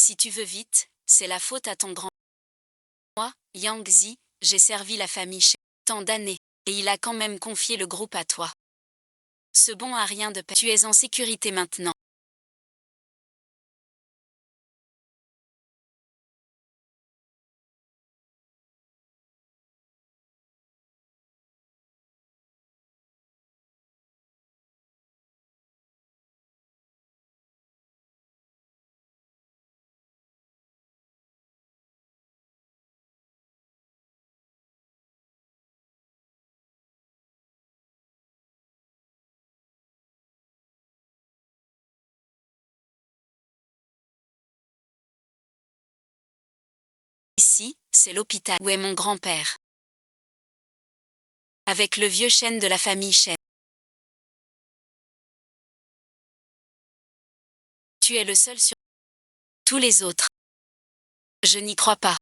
Si tu veux vite, c'est la faute à ton grand. Moi, Yang Zi, j'ai servi la famille chez tant d'années, et il a quand même confié le groupe à toi. Ce bon a rien de tu es en sécurité maintenant. Ici, c'est l'hôpital. Où est mon grand-père? Avec le vieux chêne de la famille Chen. Tu es le seul sur tous les autres. Je n'y crois pas.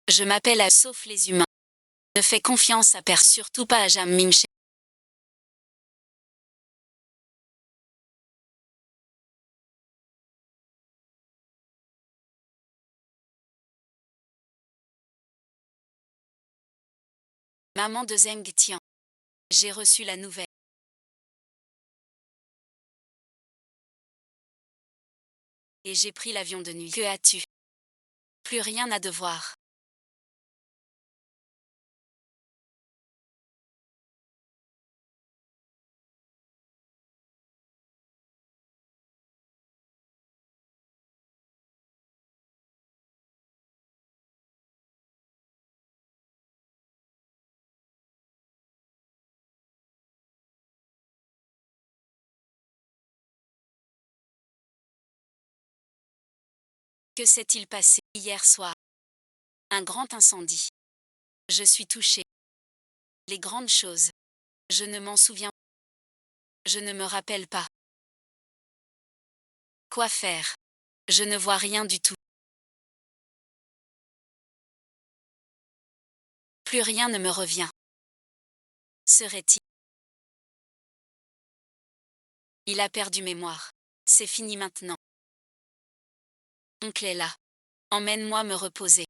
Je m'appelle à sauf les humains. Ne fais confiance à personne, surtout pas à Jam Mingche. Maman de Zeng Tian. J'ai reçu la nouvelle. Et j'ai pris l'avion de nuit. Que as-tu? Plus rien à devoir. Que s'est-il passé hier soir? Un grand incendie. Je suis touchée. Les grandes choses. Je ne m'en souviens. Je ne me rappelle pas. Quoi faire? Je ne vois rien du tout. Plus rien ne me revient. Serait-il? Il a perdu mémoire. C'est fini maintenant. Oncle est là. Emmène-moi me reposer.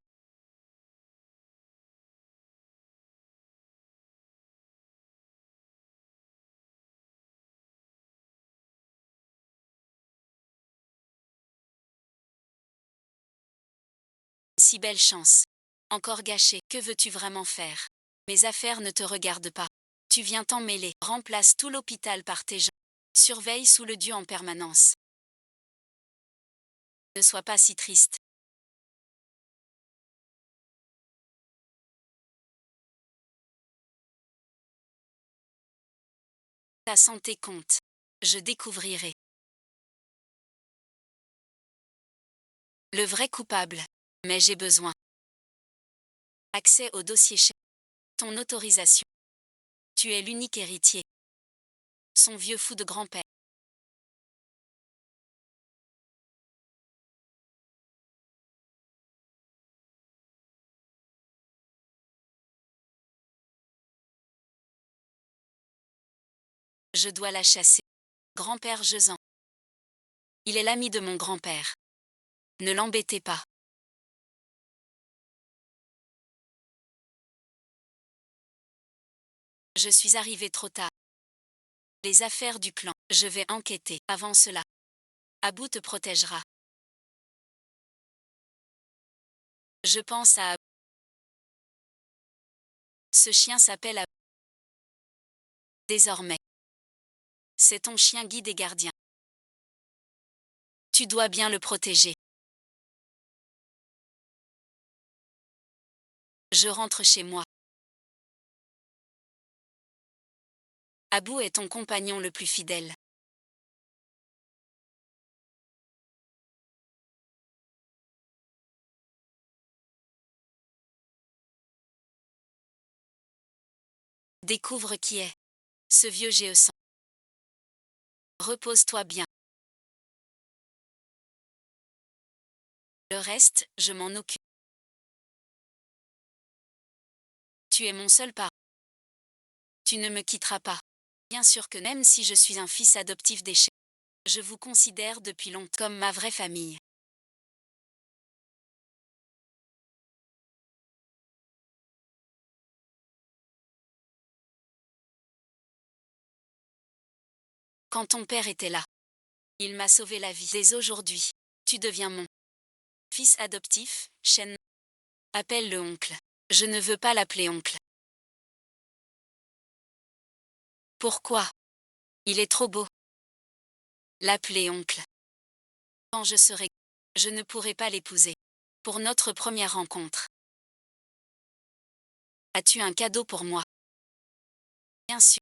Si belle chance. Encore gâchée. Que veux-tu vraiment faire? Mes affaires ne te regardent pas. Tu viens t'en mêler. Remplace tout l'hôpital par tes gens. Surveille sous le dieu en permanence. Ne sois pas si triste. Ta santé compte. Je découvrirai. Le vrai coupable. Mais j'ai besoin. Accès au dossier chef. Ton autorisation. Tu es l'unique héritier. Son vieux fou de grand-père. Je dois la chasser. Grand-père Jezan. Il est l'ami de mon grand-père. Ne l'embêtez pas. Je suis arrivé trop tard. Les affaires du clan. Je vais enquêter. Avant cela. Abou te protégera. Je pense à Abou. Ce chien s'appelle Abou. Désormais. C'est ton chien guide et gardien. Tu dois bien le protéger. Je rentre chez moi. Abou est ton compagnon le plus fidèle. Découvre qui est ce vieux Géosan. Repose-toi bien. Le reste, je m'en occupe. Tu es mon seul parent. Tu ne me quitteras pas. Bien sûr que même si je suis un fils adoptif déchet, je vous considère depuis longtemps comme ma vraie famille. Quand ton père était là, il m'a sauvé la vie. Dès aujourd'hui, tu deviens mon fils adoptif, Shen. Appelle-le oncle. Je ne veux pas l'appeler oncle. Pourquoi? Il est trop beau. L'appeler oncle. Quand je serai, je ne pourrai pas l'épouser. Pour notre première rencontre. As-tu un cadeau pour moi? Bien sûr.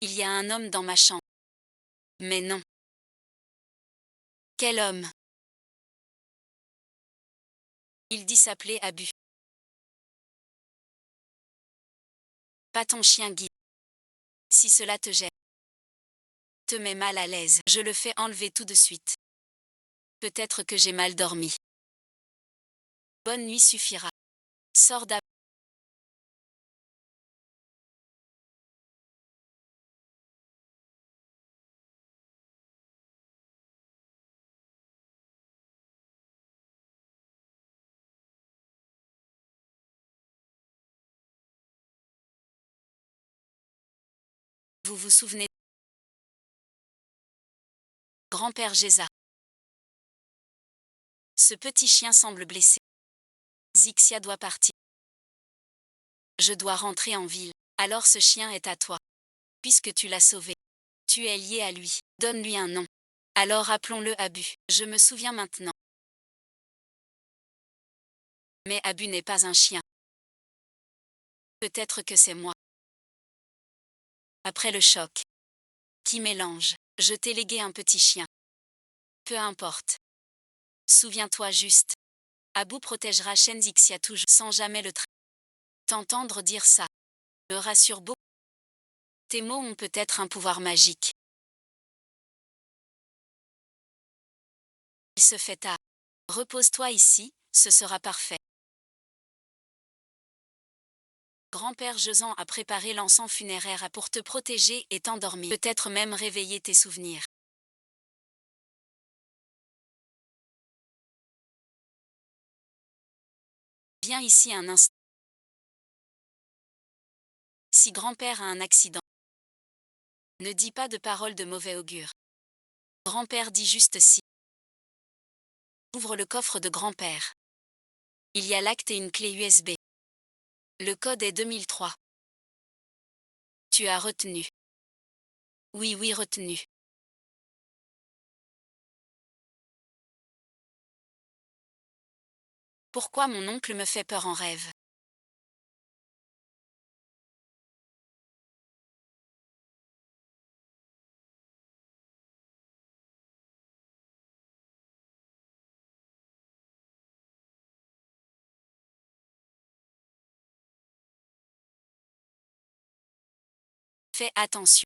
Il y a un homme dans ma chambre. Mais non. Quel homme? Il dit s'appeler Abu. Pas ton chien Guy. Si cela te gêne, te met mal à l'aise, je le fais enlever tout de suite. Peut-être que j'ai mal dormi. Bonne nuit suffira. Sors d'Abu. Vous vous souvenez? Grand-père Géza. Ce petit chien semble blessé. Zixia doit partir. Je dois rentrer en ville. Alors ce chien est à toi. Puisque tu l'as sauvé. Tu es lié à lui. Donne-lui un nom. Alors appelons-le Abu. Je me souviens maintenant. Mais Abu n'est pas un chien. Peut-être que c'est moi. Après le choc. Qui mélange. Je t'ai légué un petit chien. Peu importe. Souviens-toi juste. Abu protégera Shenzixia toujours sans jamais le trahir. T'entendre dire ça me rassure beaucoup. Tes mots ont peut-être un pouvoir magique. Il se fait tard. Repose-toi ici, ce sera parfait. Grand-père Josan a préparé l'encens funéraire pour te protéger et t'endormir. Peut-être même réveiller tes souvenirs. Viens ici un instant. Si grand-père a un accident, ne dis pas de paroles de mauvais augure. Grand-père dit juste si. Ouvre le coffre de grand-père. Il y a l'acte et une clé USB. Le code est 2003. Tu as retenu. Oui, oui, retenu. Pourquoi mon oncle me fait peur en rêve? Fais attention.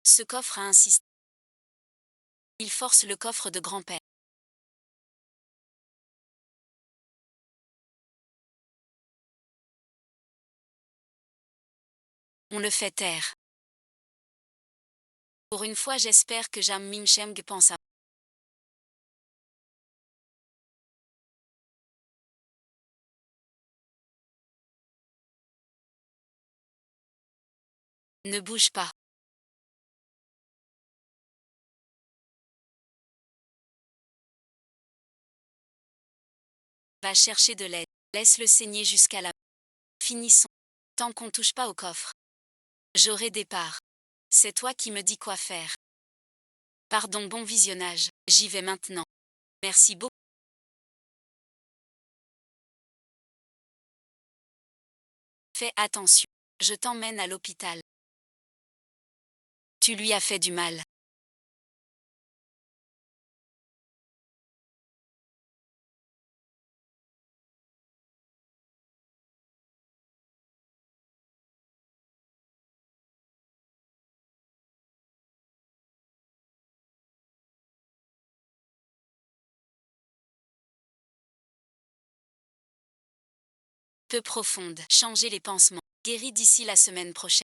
Ce coffre a un système. Il force le coffre de grand-père. On le fait taire. Pour une fois, j'espère que Jam Mincheng pense à. Ne bouge pas. Va chercher de l'aide. Laisse-le saigner jusqu'à la... Finissons. Tant qu'on touche pas au coffre. J'aurai des parts. C'est toi qui me dis quoi faire. Pardon, bon visionnage. J'y vais maintenant. Merci beaucoup. Fais attention. Je t'emmène à l'hôpital. Tu lui as fait du mal. Peu profonde. Changer les pansements. Guéri d'ici la semaine prochaine.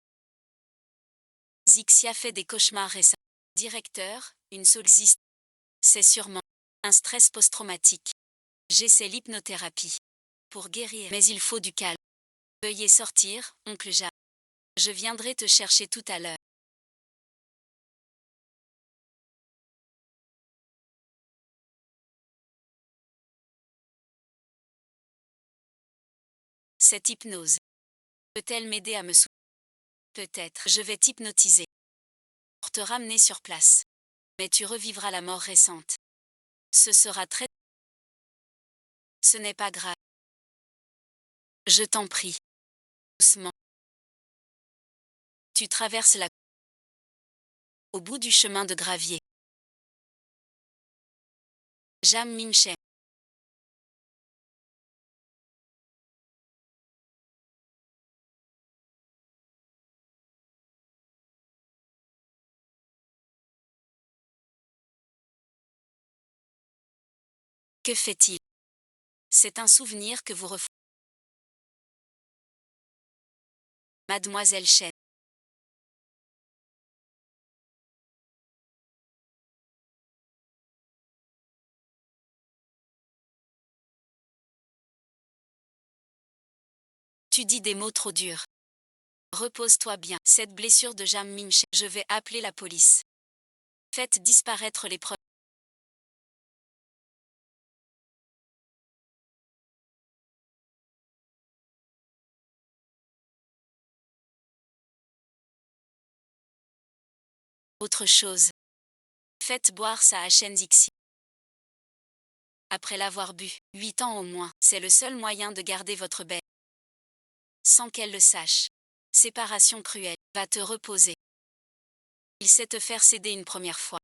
Zixia fait des cauchemars récemment. Directeur, une solziste. C'est sûrement un stress post-traumatique. J'essaie l'hypnothérapie. Pour guérir. Mais il faut du calme. Veuillez sortir, oncle Ja. Je viendrai te chercher tout à l'heure. Cette hypnose. Peut-elle m'aider à me souvenir? Peut-être. Je vais t'hypnotiser. Pour te ramener sur place. Mais tu revivras la mort récente. Ce sera très... Ce n'est pas grave. Je t'en prie. Doucement. Tu traverses la... Au bout du chemin de gravier. Jam Minche. Que fait-il? C'est un souvenir que vous refouez. Mademoiselle Chen. Tu dis des mots trop durs. Repose-toi bien. Cette blessure de Jam Minche. Je vais appeler la police. Faites disparaître les preuves. Autre chose. Faites boire ça à Shen Zixi. Après l'avoir bu, 8 ans au moins, c'est le seul moyen de garder votre belle. Sans qu'elle le sache. Séparation cruelle. Va te reposer. Il sait te faire céder une première fois.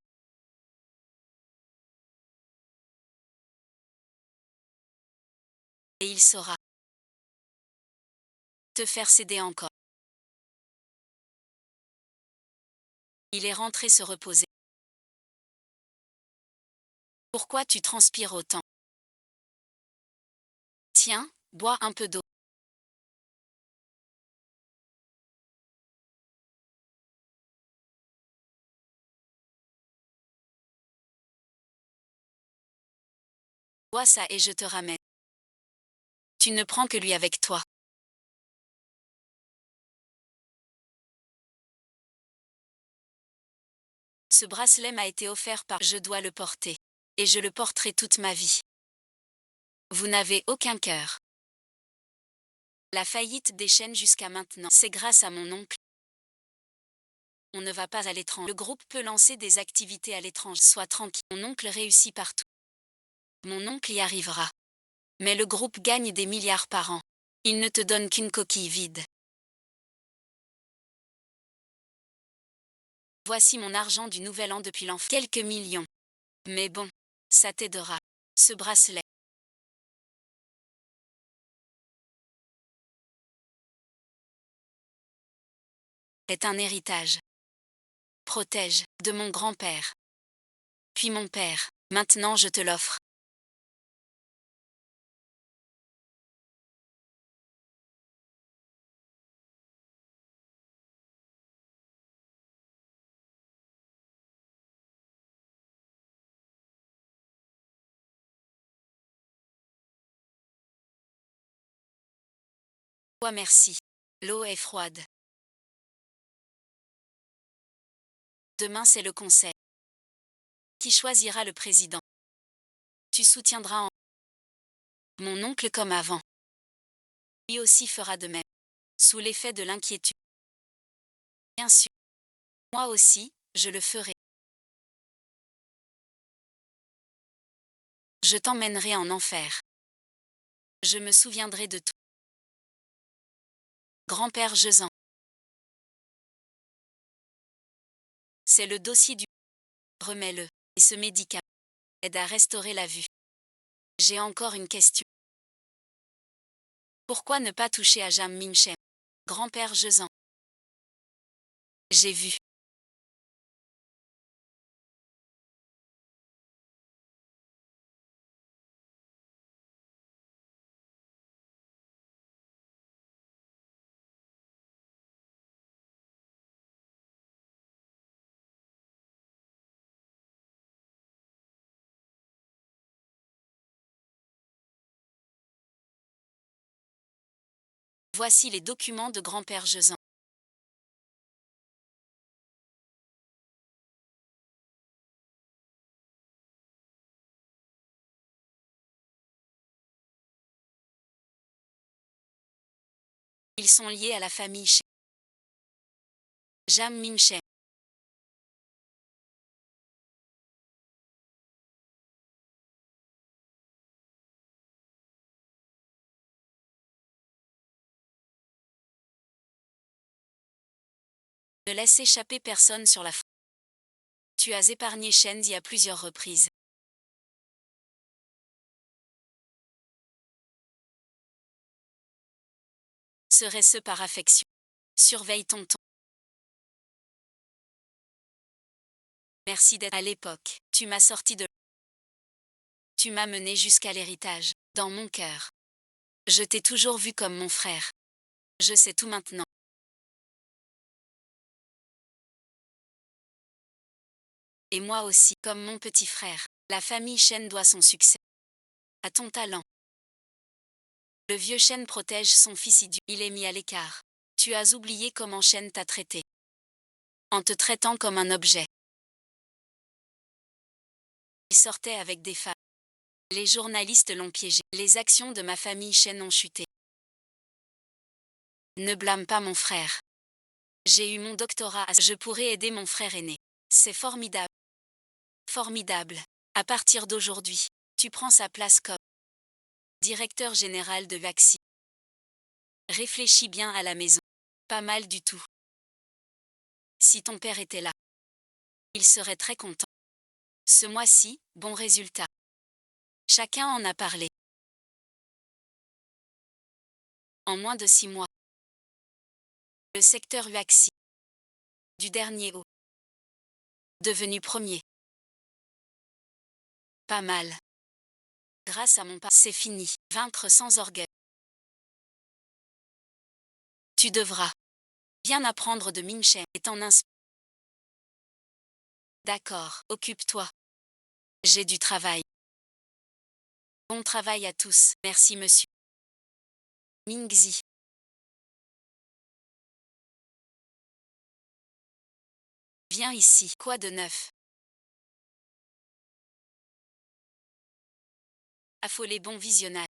Et il saura te faire céder encore. Il est rentré se reposer. Pourquoi tu transpires autant? Tiens, bois un peu d'eau. Bois ça et je te ramène. Tu ne prends que lui avec toi. Ce bracelet m'a été offert par... Je dois le porter. Et je le porterai toute ma vie. Vous n'avez aucun cœur. La faillite des chaînes jusqu'à maintenant, c'est grâce à mon oncle. On ne va pas à l'étranger. Le groupe peut lancer des activités à l'étranger. Sois tranquille. Mon oncle réussit partout. Mon oncle y arrivera. Mais le groupe gagne des milliards par an. Il ne te donne qu'une coquille vide. Voici mon argent du nouvel an depuis l'enfant. Quelques millions. Mais bon, ça t'aidera. Ce bracelet est un héritage. Protège, de mon grand-père. Puis mon père, maintenant je te l'offre. Toi merci. L'eau est froide. Demain c'est le conseil. Qui choisira le président? Tu soutiendras en... Mon oncle comme avant. Lui aussi fera de même. Sous l'effet de l'inquiétude. Bien sûr. Moi aussi, je le ferai. Je t'emmènerai en enfer. Je me souviendrai de tout. Grand-père Jesan. C'est le dossier du... Remets-le. Et ce médicament aide à restaurer la vue. J'ai encore une question. Pourquoi ne pas toucher à Jam Minchem? Grand-père Jesan. J'ai vu. Voici les documents de grand-père Jesan. Ils sont liés à la famille Shem. Jam Minchem. Ne laisse échapper personne sur la frontière. Tu as épargné Shenzi à plusieurs reprises. Serait-ce par affection? Surveille ton ton. Merci d'être à l'époque. Tu m'as sorti de... Tu m'as mené jusqu'à l'héritage. Dans mon cœur. Je t'ai toujours vu comme mon frère. Je sais tout maintenant. Et moi aussi, comme mon petit frère. La famille Shen doit son succès à ton talent. Le vieux Shen protège son fils idiot. Il est mis à l'écart. Tu as oublié comment Shen t'a traité. En te traitant comme un objet. Il sortait avec des femmes. Les journalistes l'ont piégé. Les actions de ma famille Shen ont chuté. Ne blâme pas mon frère. J'ai eu mon doctorat. Je pourrais aider mon frère aîné. C'est formidable. Formidable. À partir d'aujourd'hui, tu prends sa place comme directeur général de Vaxi. Réfléchis bien à la maison. Pas mal du tout. Si ton père était là, il serait très content. Ce mois-ci, bon résultat. Chacun en a parlé. En moins de 6 mois. Le secteur Vaxi. Du dernier au. Devenu premier. Pas mal. Grâce à mon pas, c'est fini. Vaincre sans orgueil. Tu devras bien apprendre de Minchem et t'en inspirer. D'accord, occupe-toi. J'ai du travail. Bon travail à tous. Merci monsieur. Mingzi. Viens ici. Quoi de neuf? Affolé bon visionnage.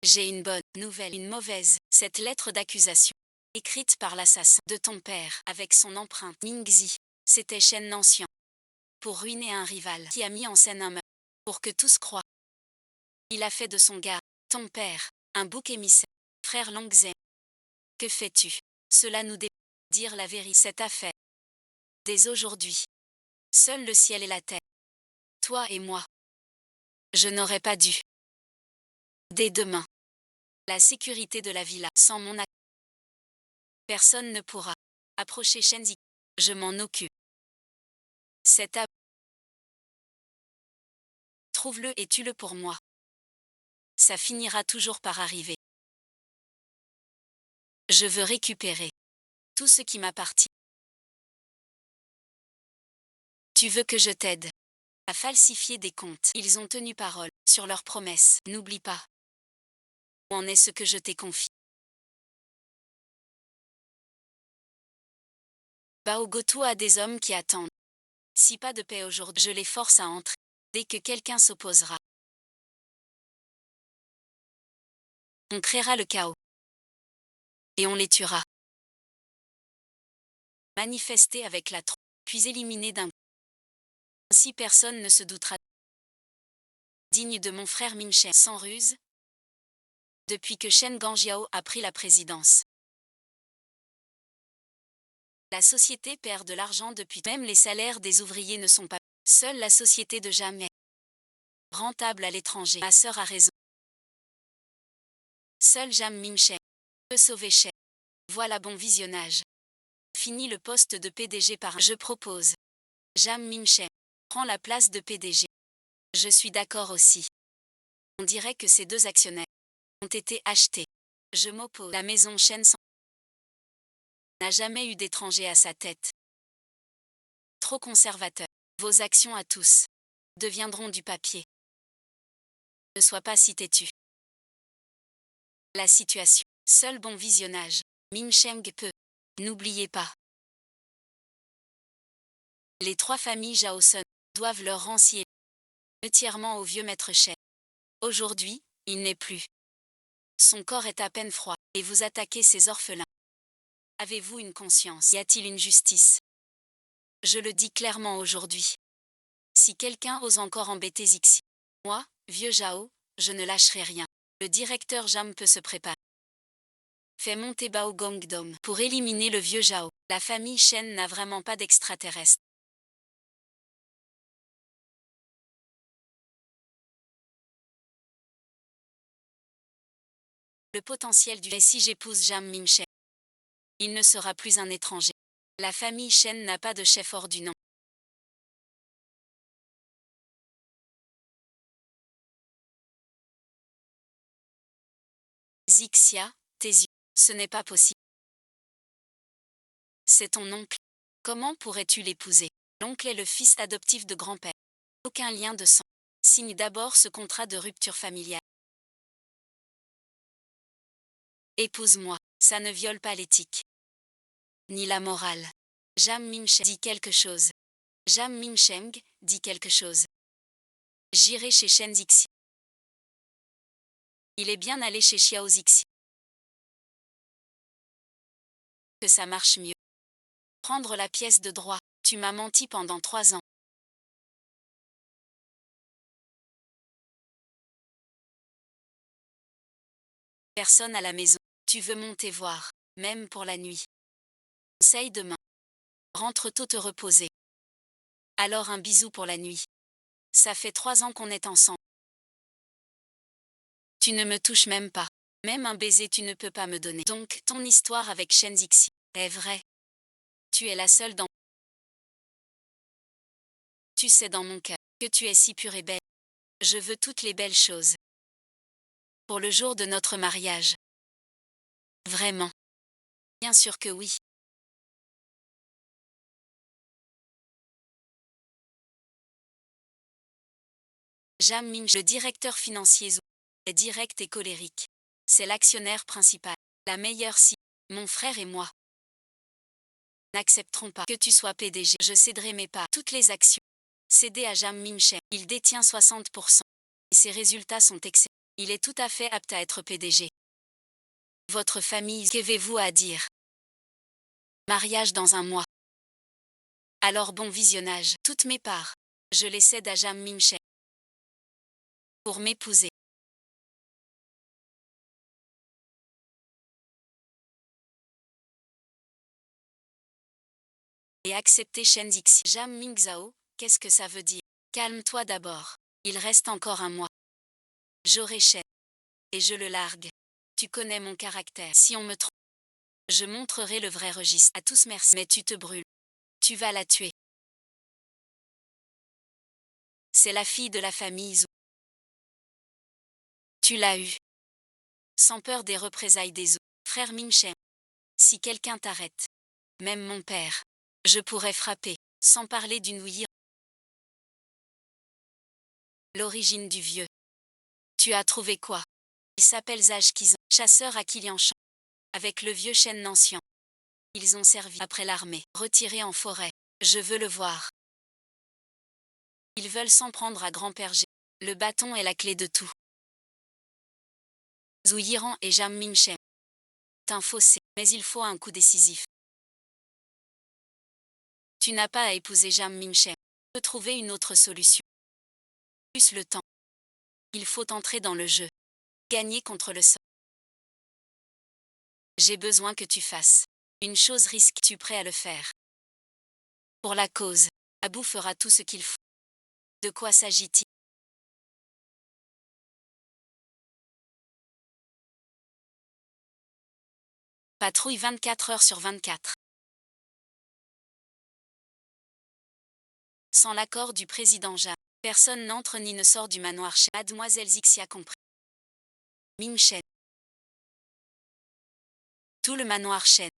J'ai une bonne nouvelle, une mauvaise. Cette lettre d'accusation, écrite par l'assassin de ton père, avec son empreinte Mingzi, c'était Shen Nancian. Pour ruiner un rival qui a mis en scène un meurtre. Pour que tous croient. Il a fait de son gars, ton père, un bouc émissaire. Frère Longzhen. Que fais-tu? Cela nous dépend. Dire la vérité. Cette affaire. Dès aujourd'hui. Seul le ciel et la terre. Toi et moi. Je n'aurais pas dû. Dès demain. La sécurité de la villa. Sans mon accord. Personne ne pourra approcher Shenzi. Je m'en occupe. Cet ab. Trouve-le et tue-le pour moi. Ça finira toujours par arriver. Je veux récupérer tout ce qui m'appartient. Tu veux que je t'aide à falsifier des comptes. Ils ont tenu parole sur leurs promesses. N'oublie pas. Où en est ce que je t'ai confié? Baogoto a des hommes qui attendent. Si pas de paix aujourd'hui, je les force à entrer. Dès que quelqu'un s'opposera, On créera le chaos. Et on les tuera. Manifester avec la troupe, puis éliminer d'un coup. Ainsi personne ne se doutera. Digne de mon frère Min Shen, sans ruse. Depuis que Shen Ganjiao a pris la présidence. La société perd de l'argent depuis. Même les salaires des ouvriers ne sont pas. Seule la société de jamais rentable à l'étranger. Ma sœur a raison. Seul Jam Min Shen peut sauver Shen. Voilà bon visionnage. Fini le poste de PDG par un. Je propose. Jam Min Shen prend la place de PDG. Je suis d'accord aussi. On dirait que ces deux actionnaires ont été achetés. Je m'oppose. La maison Shen n'a jamais eu d'étranger à sa tête. Trop conservateur. Vos actions à tous deviendront du papier. Ne sois pas si têtu. La situation. Seul bon visionnage. Min Sheng peut. N'oubliez pas. Les trois familles Jaosun doivent leur rancier entièrement au vieux maître Shen. Aujourd'hui, il n'est plus. Son corps est à peine froid, et vous attaquez ses orphelins. Avez-vous une conscience? Y a-t-il une justice? Je le dis clairement aujourd'hui. Si quelqu'un ose encore embêter Zixi, moi, vieux Zhao, je ne lâcherai rien. Le directeur Jam peut se préparer. Fait monter Bao Gongdom pour éliminer le vieux Zhao. La famille Shen n'a vraiment pas d'extraterrestre. Le potentiel du. Et si j'épouse Jam Min Shen, il ne sera plus un étranger. La famille Shen n'a pas de chef hors du nom. Zixia, tes yeux. Ce n'est pas possible. C'est ton oncle. Comment pourrais-tu l'épouser? L'oncle est le fils adoptif de grand-père. Aucun lien de sang. Signe d'abord ce contrat de rupture familiale. Épouse-moi, ça ne viole pas l'éthique. Ni la morale. Jam Minsheng dit quelque chose. Jam Minsheng dit quelque chose. J'irai chez Shen Zixi. Il est bien allé chez Xiao Zixi. Que ça marche mieux. Prendre la pièce de droit. Tu m'as menti pendant 3 ans. Personne à la maison. Tu veux monter voir, même pour la nuit. Conseil demain. Rentre tôt te reposer. Alors un bisou pour la nuit. Ça fait 3 ans qu'on est ensemble. Tu ne me touches même pas. Même un baiser tu ne peux pas me donner. Donc ton histoire avec Shen Zixi est vraie. Tu es la seule dans. Tu sais dans mon cœur que tu es si pure et belle. Je veux toutes les belles choses. Pour le jour de notre mariage. Vraiment. Bien sûr que oui. Jam Min, le directeur financier Zhou, est direct et colérique. C'est l'actionnaire principal. La meilleure si. Mon frère et moi n'accepterons pas que tu sois PDG. Je céderai mes parts. Toutes les actions. Cédées à Jam Min Shen. Il détient 60%. Et ses résultats sont excellents. Il est tout à fait apte à être PDG. Votre famille, qu'avez-vous à dire? Mariage dans 1 mois. Alors bon visionnage. Toutes mes parts. Je les cède à Jam Min Shen. Pour m'épouser. Et accepter Shen Zixi. Jam Mingzhao, qu'est-ce que ça veut dire? Calme-toi d'abord. Il reste encore 1 mois. J'aurai Shen. Et je le largue. Tu connais mon caractère. Si on me trompe, je montrerai le vrai registre. À tous merci. Mais tu te brûles. Tu vas la tuer. C'est la fille de la famille Zhou. Tu l'as eue. Sans peur des représailles des Zhou. Frère Min Shen. Si quelqu'un t'arrête. Même mon père. Je pourrais frapper. Sans parler d'une ouïe. L'origine du vieux. Tu as trouvé quoi? Il s'appelle Zhaj Kizan, chasseur à Kilianchan. Avec le vieux Shen Nancian. Ils ont servi après l'armée, retiré en forêt. Je veux le voir. Ils veulent s'en prendre à grand-père G. Le bâton est la clé de tout. Zhu Yiran et Jam Minchem. C'est un fossé, mais il faut un coup décisif. Tu n'as pas à épouser Jam Minchem. Tu peux trouver une autre solution. Plus le temps. Il faut entrer dans le jeu. Gagner contre le sort. J'ai besoin que tu fasses une chose risque. Tu prêt à le faire? Pour la cause, Abu fera tout ce qu'il faut. De quoi s'agit-il? Patrouille 24 heures sur 24. Sans l'accord du président Jam, personne n'entre ni ne sort du manoir chez Mademoiselle Zixia compris. Ming Shen. Tout le manoir Shen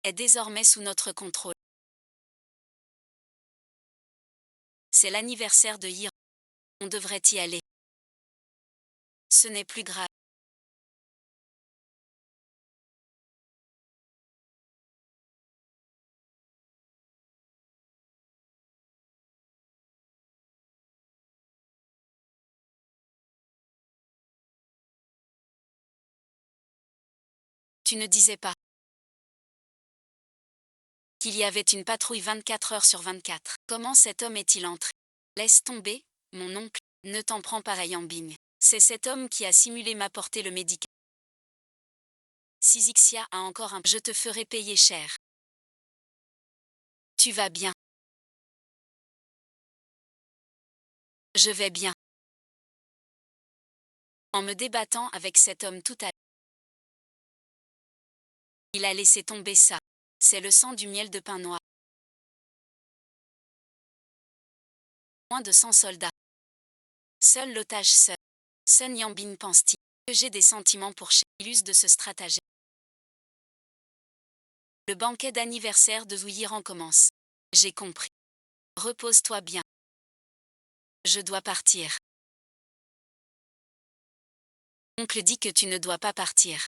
est désormais sous notre contrôle. C'est l'anniversaire de Yiran. On devrait y aller. Ce n'est plus grave. Tu ne disais pas qu'il y avait une patrouille 24 heures sur 24. Comment cet homme est-il entré? Laisse tomber, mon oncle, ne t'en prends pas à Yambing. C'est cet homme qui a simulé m'apporter le médicament. Si Zixia a encore un... Je te ferai payer cher. Tu vas bien? Je vais bien. En me débattant avec cet homme tout à l'heure. Il a laissé tomber ça. C'est le sang du miel de pain noir. Moins de 100 soldats. Seul l'otage seul. Sun Yambin pense-t-il que j'ai des sentiments pour Shélus de ce stratagème. Le banquet d'anniversaire de Zhu Yiran commence. J'ai compris. Repose-toi bien. Je dois partir. Oncle dit que tu ne dois pas partir.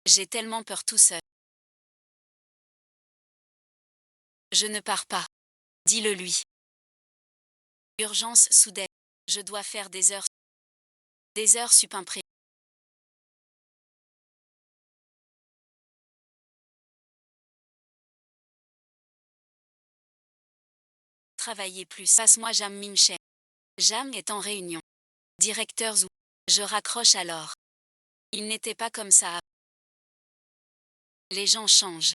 J'ai tellement peur tout seul. Je ne pars pas. Dis-le lui. Urgence soudaine. Je dois faire des heures. Des heures sup imprévues. Travailler plus. Passe-moi Jam Minchem. Jam est en réunion. Directeur Zhu. Je raccroche alors. Il n'était pas comme ça. Les gens changent.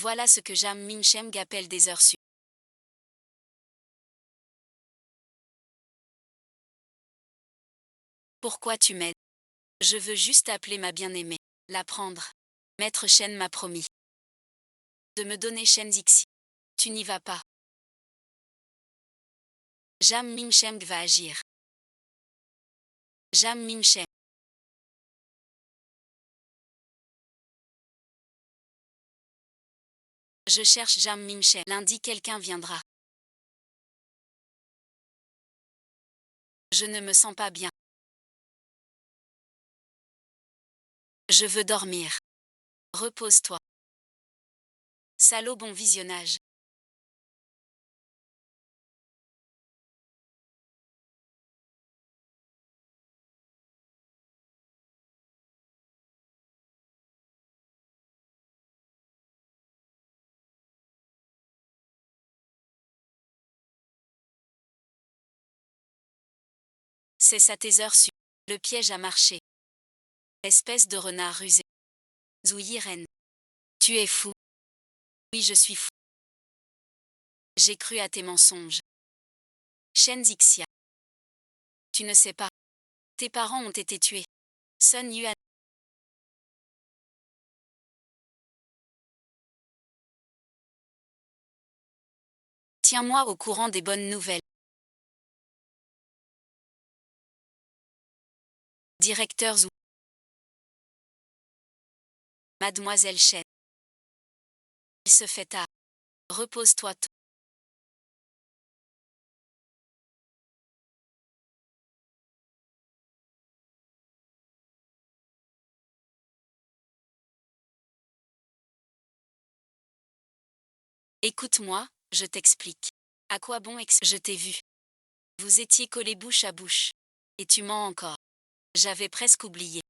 Voilà ce que Jam Minchem appelle des heures sup. Pourquoi tu m'aides? Je veux juste appeler ma bien-aimée. La prendre. Maître Shen m'a promis de me donner Shen Zixi. Tu n'y vas pas. Jam Minchem va agir. Jam Minchem. Je cherche Jam Minchem. Lundi quelqu'un viendra. Je ne me sens pas bien. Je veux dormir. Repose-toi. Salaud, bon visionnage. C'est ça tes heures sup. Le piège a marché. Espèce de renard rusé. Zhu Yiren. Tu es fou. Oui, je suis fou. J'ai cru à tes mensonges. Shen Zixia. Tu ne sais pas. Tes parents ont été tués. Sun Yuan. Tiens-moi au courant des bonnes nouvelles. Directeur Zhu. Mademoiselle Shen. Il se fait tard. Repose-toi tôt. Écoute-moi, je t'explique. À quoi bon Je t'ai vu. Vous étiez collés bouche à bouche. Et tu mens encore. J'avais presque oublié.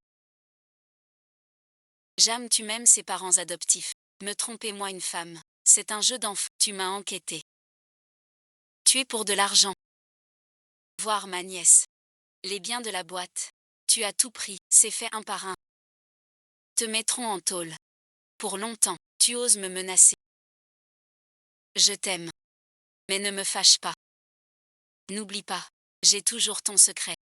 Jam, tu m'aimes ses parents adoptifs. Me tromper moi une femme. C'est un jeu d'enfant. Tu m'as enquêté. Tu es pour de l'argent. Voir ma nièce. Les biens de la boîte. Tu as tout pris. C'est fait un par un. Te mettront en tôle. Pour longtemps. Tu oses me menacer. Je t'aime. Mais ne me fâche pas. N'oublie pas. J'ai toujours ton secret.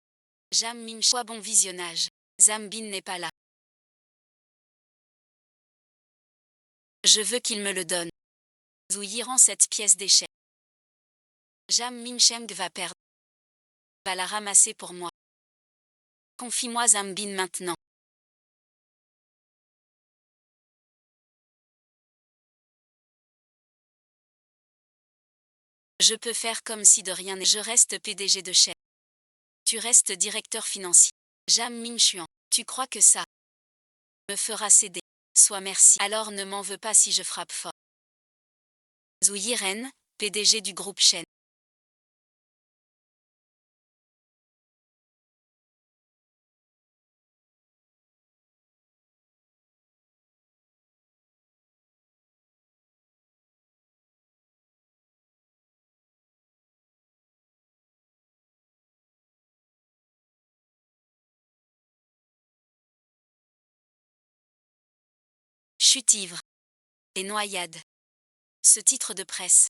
Jam Min Choi, bon visionnage. Zambin n'est pas là. Je veux qu'il me le donne. Zouyi rend cette pièce d'échec. Jam Min Cheng va perdre. Va la ramasser pour moi. Confie-moi Zambin maintenant. Je peux faire comme si de rien n'est. Je reste PDG de chaîne. Tu restes directeur financier. Jam Min Chuan. Tu crois que ça me fera céder? Sois merci. Alors ne m'en veux pas si je frappe fort. Zouyi Ren, PDG du groupe Shen. Chute ivre. Et noyade. Ce titre de presse.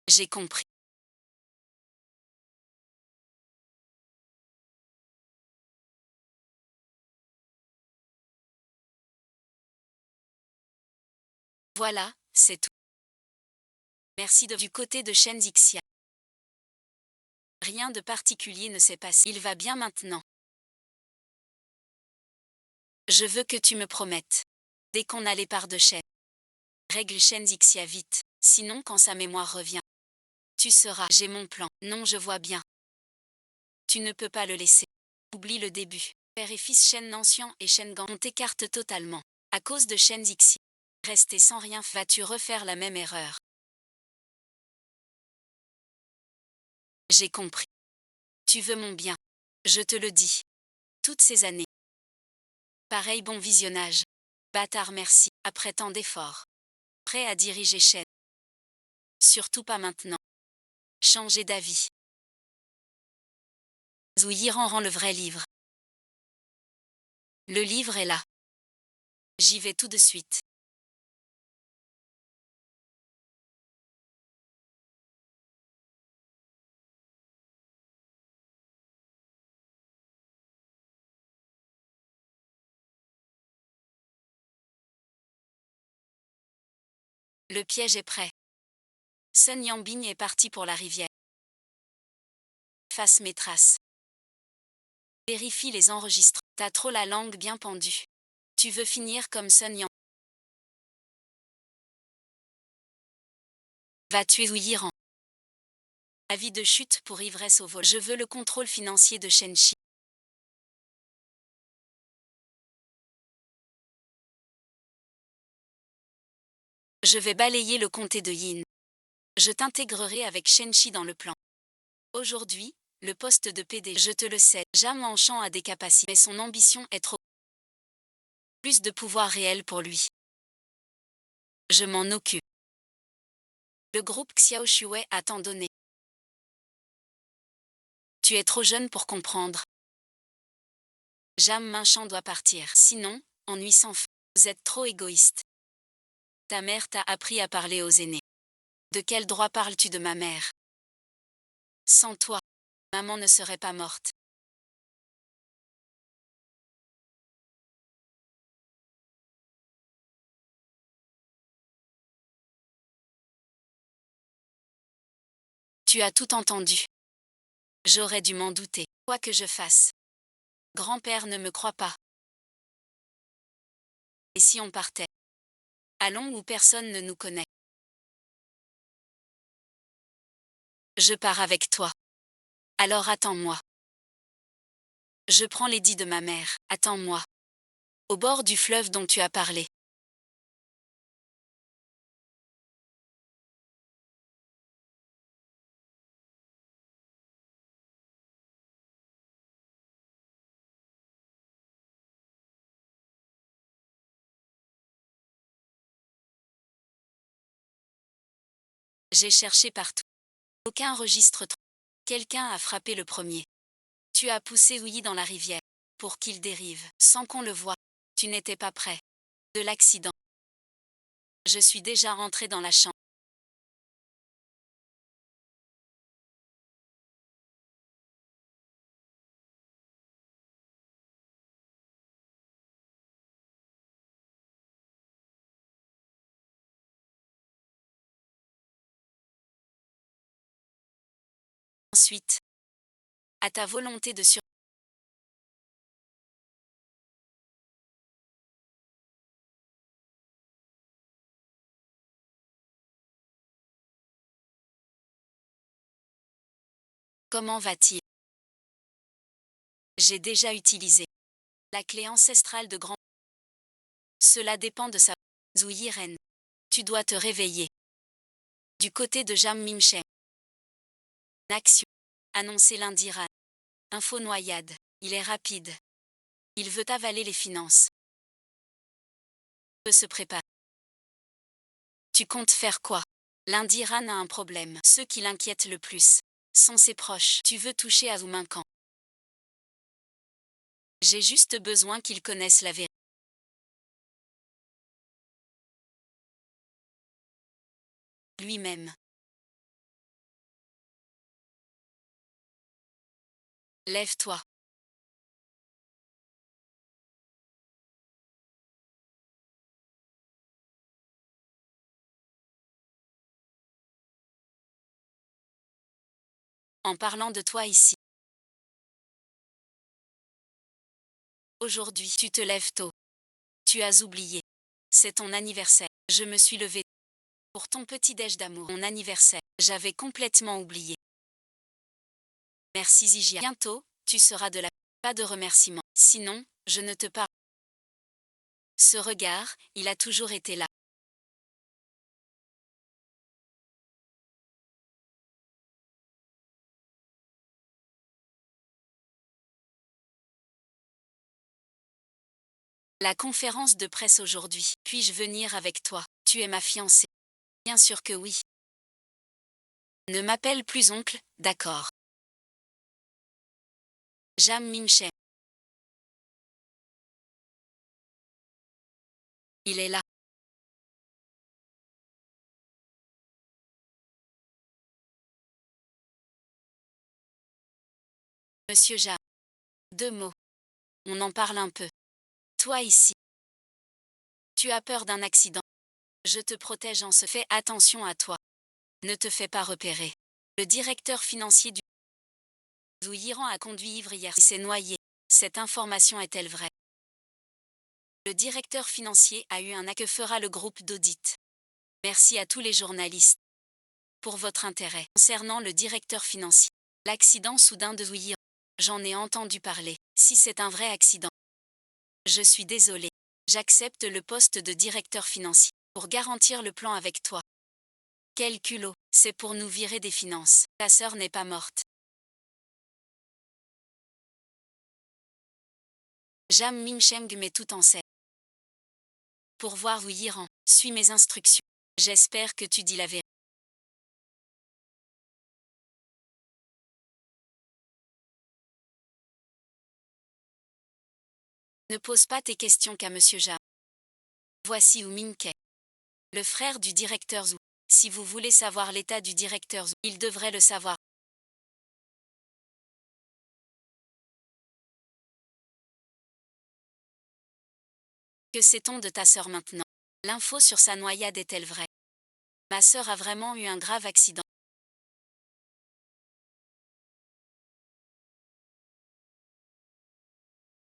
J'ai compris. Voilà, c'est tout. Merci du côté de Shen Zixia. Rien de particulier ne s'est passé. Il va bien maintenant. Je veux que tu me promettes. Dès qu'on a les parts de Shen. Règle Shen Zixia vite. Sinon quand sa mémoire revient. Tu seras. J'ai mon plan. Non, je vois bien. Tu ne peux pas le laisser. Oublie le début. Père et fils Shen Nancian et Shen Gang. On t'écarte totalement. À cause de Shen Zixia. Rester sans rien. Vas-tu refaire la même erreur? J'ai compris. Tu veux mon bien. Je te le dis. Toutes ces années. Pareil, bon visionnage. Bâtard, merci. Après tant d'efforts. Prêt à diriger Shen. Surtout pas maintenant. Changer d'avis. Zouyiran rend le vrai livre. Le livre est là. J'y vais tout de suite. Le piège est prêt. Sun Yanbing est parti pour la rivière. Fasse mes traces. Vérifie les enregistrements. T'as trop la langue bien pendue. Tu veux finir comme Sun Yang. Va tuer Zouyiran. Avis de chute pour ivresse au vol. Je veux le contrôle financier de Shenchi. Je vais balayer le comté de Yin. Je t'intégrerai avec Shenchi dans le plan. Aujourd'hui, le poste de PD, je te le sais, Jam Enchan a des capacités, mais son ambition est trop. Plus de pouvoir réel pour lui. Je m'en occupe. Le groupe Xiao Shuai a tant donné. Tu es trop jeune pour comprendre. Jam Minchan doit partir. Sinon, ennui sans fin. Vous êtes trop égoïste. Ta mère t'a appris à parler aux aînés. De quel droit parles-tu de ma mère? Sans toi, maman ne serait pas morte. Tu as tout entendu. J'aurais dû m'en douter. Quoi que je fasse. Grand-père ne me croit pas. Et si on partait? Allons où personne ne nous connaît. Je pars avec toi. Alors attends-moi. Je prends les dits de ma mère. Attends-moi. Au bord du fleuve dont tu as parlé. J'ai cherché partout. Aucun registre. Quelqu'un a frappé le premier. Tu as poussé Ouïe dans la rivière. Pour qu'il dérive, sans qu'on le voie. Tu n'étais pas prêt. De l'accident. Je suis déjà rentré dans la chambre. Ensuite, à ta volonté de Comment va-t-il? J'ai déjà utilisé la clé ancestrale de grand. Cela dépend de sa Zouyi Ren. Tu dois te réveiller. Du côté de Jam Mimchen. Action. Annoncer l'Indira. Info noyade. Il est rapide. Il veut avaler les finances. Peut se préparer. Tu comptes faire quoi? L'Indiran a un problème. Ce qui l'inquiète le plus sont ses proches. Tu veux toucher à Zoumincan. J'ai juste besoin qu'il connaisse la vérité. Lui-même. Lève-toi. En parlant de toi ici. Aujourd'hui, tu te lèves tôt. Tu as oublié. C'est ton anniversaire. Je me suis levée. Pour ton petit-déj d'amour. Mon anniversaire. J'avais complètement oublié. Merci Zigia. Bientôt, tu seras de la... Pas de remerciement. Sinon, je ne te parle. Ce regard, il a toujours été là. La conférence de presse aujourd'hui. Puis-je venir avec toi? Tu es ma fiancée. Bien sûr que oui. Ne m'appelle plus oncle, d'accord. Jam Mimchen. Il est là. Monsieur Jam. 2 mots. On en parle un peu. Toi ici. Tu as peur d'un accident. Je te protège en ce fait. Attention à toi. Ne te fais pas repérer. Le directeur financier du Zouyiran a conduit ivre hier. Il s'est noyé. Cette information est-elle vraie? Le directeur financier a eu un acte. Que fera le groupe d'audit? Merci à tous les journalistes pour votre intérêt. Concernant le directeur financier, l'accident soudain de Zouyiran. J'en ai entendu parler. Si c'est un vrai accident, je suis désolé. J'accepte le poste de directeur financier pour garantir le plan avec toi. Quel culot, c'est pour nous virer des finances. Ta sœur n'est pas morte. Jam Mimcheng met tout en scène. Pour voir Zouyiran, suis mes instructions. J'espère que tu dis la vérité. Ne pose pas tes questions qu'à Monsieur Jam. Voici Wu Minke, le frère du directeur Zhou. Si vous voulez savoir l'état du directeur Zhou, il devrait le savoir. Que sait-on de ta sœur maintenant? L'info sur sa noyade est-elle vraie? Ma sœur a vraiment eu un grave accident.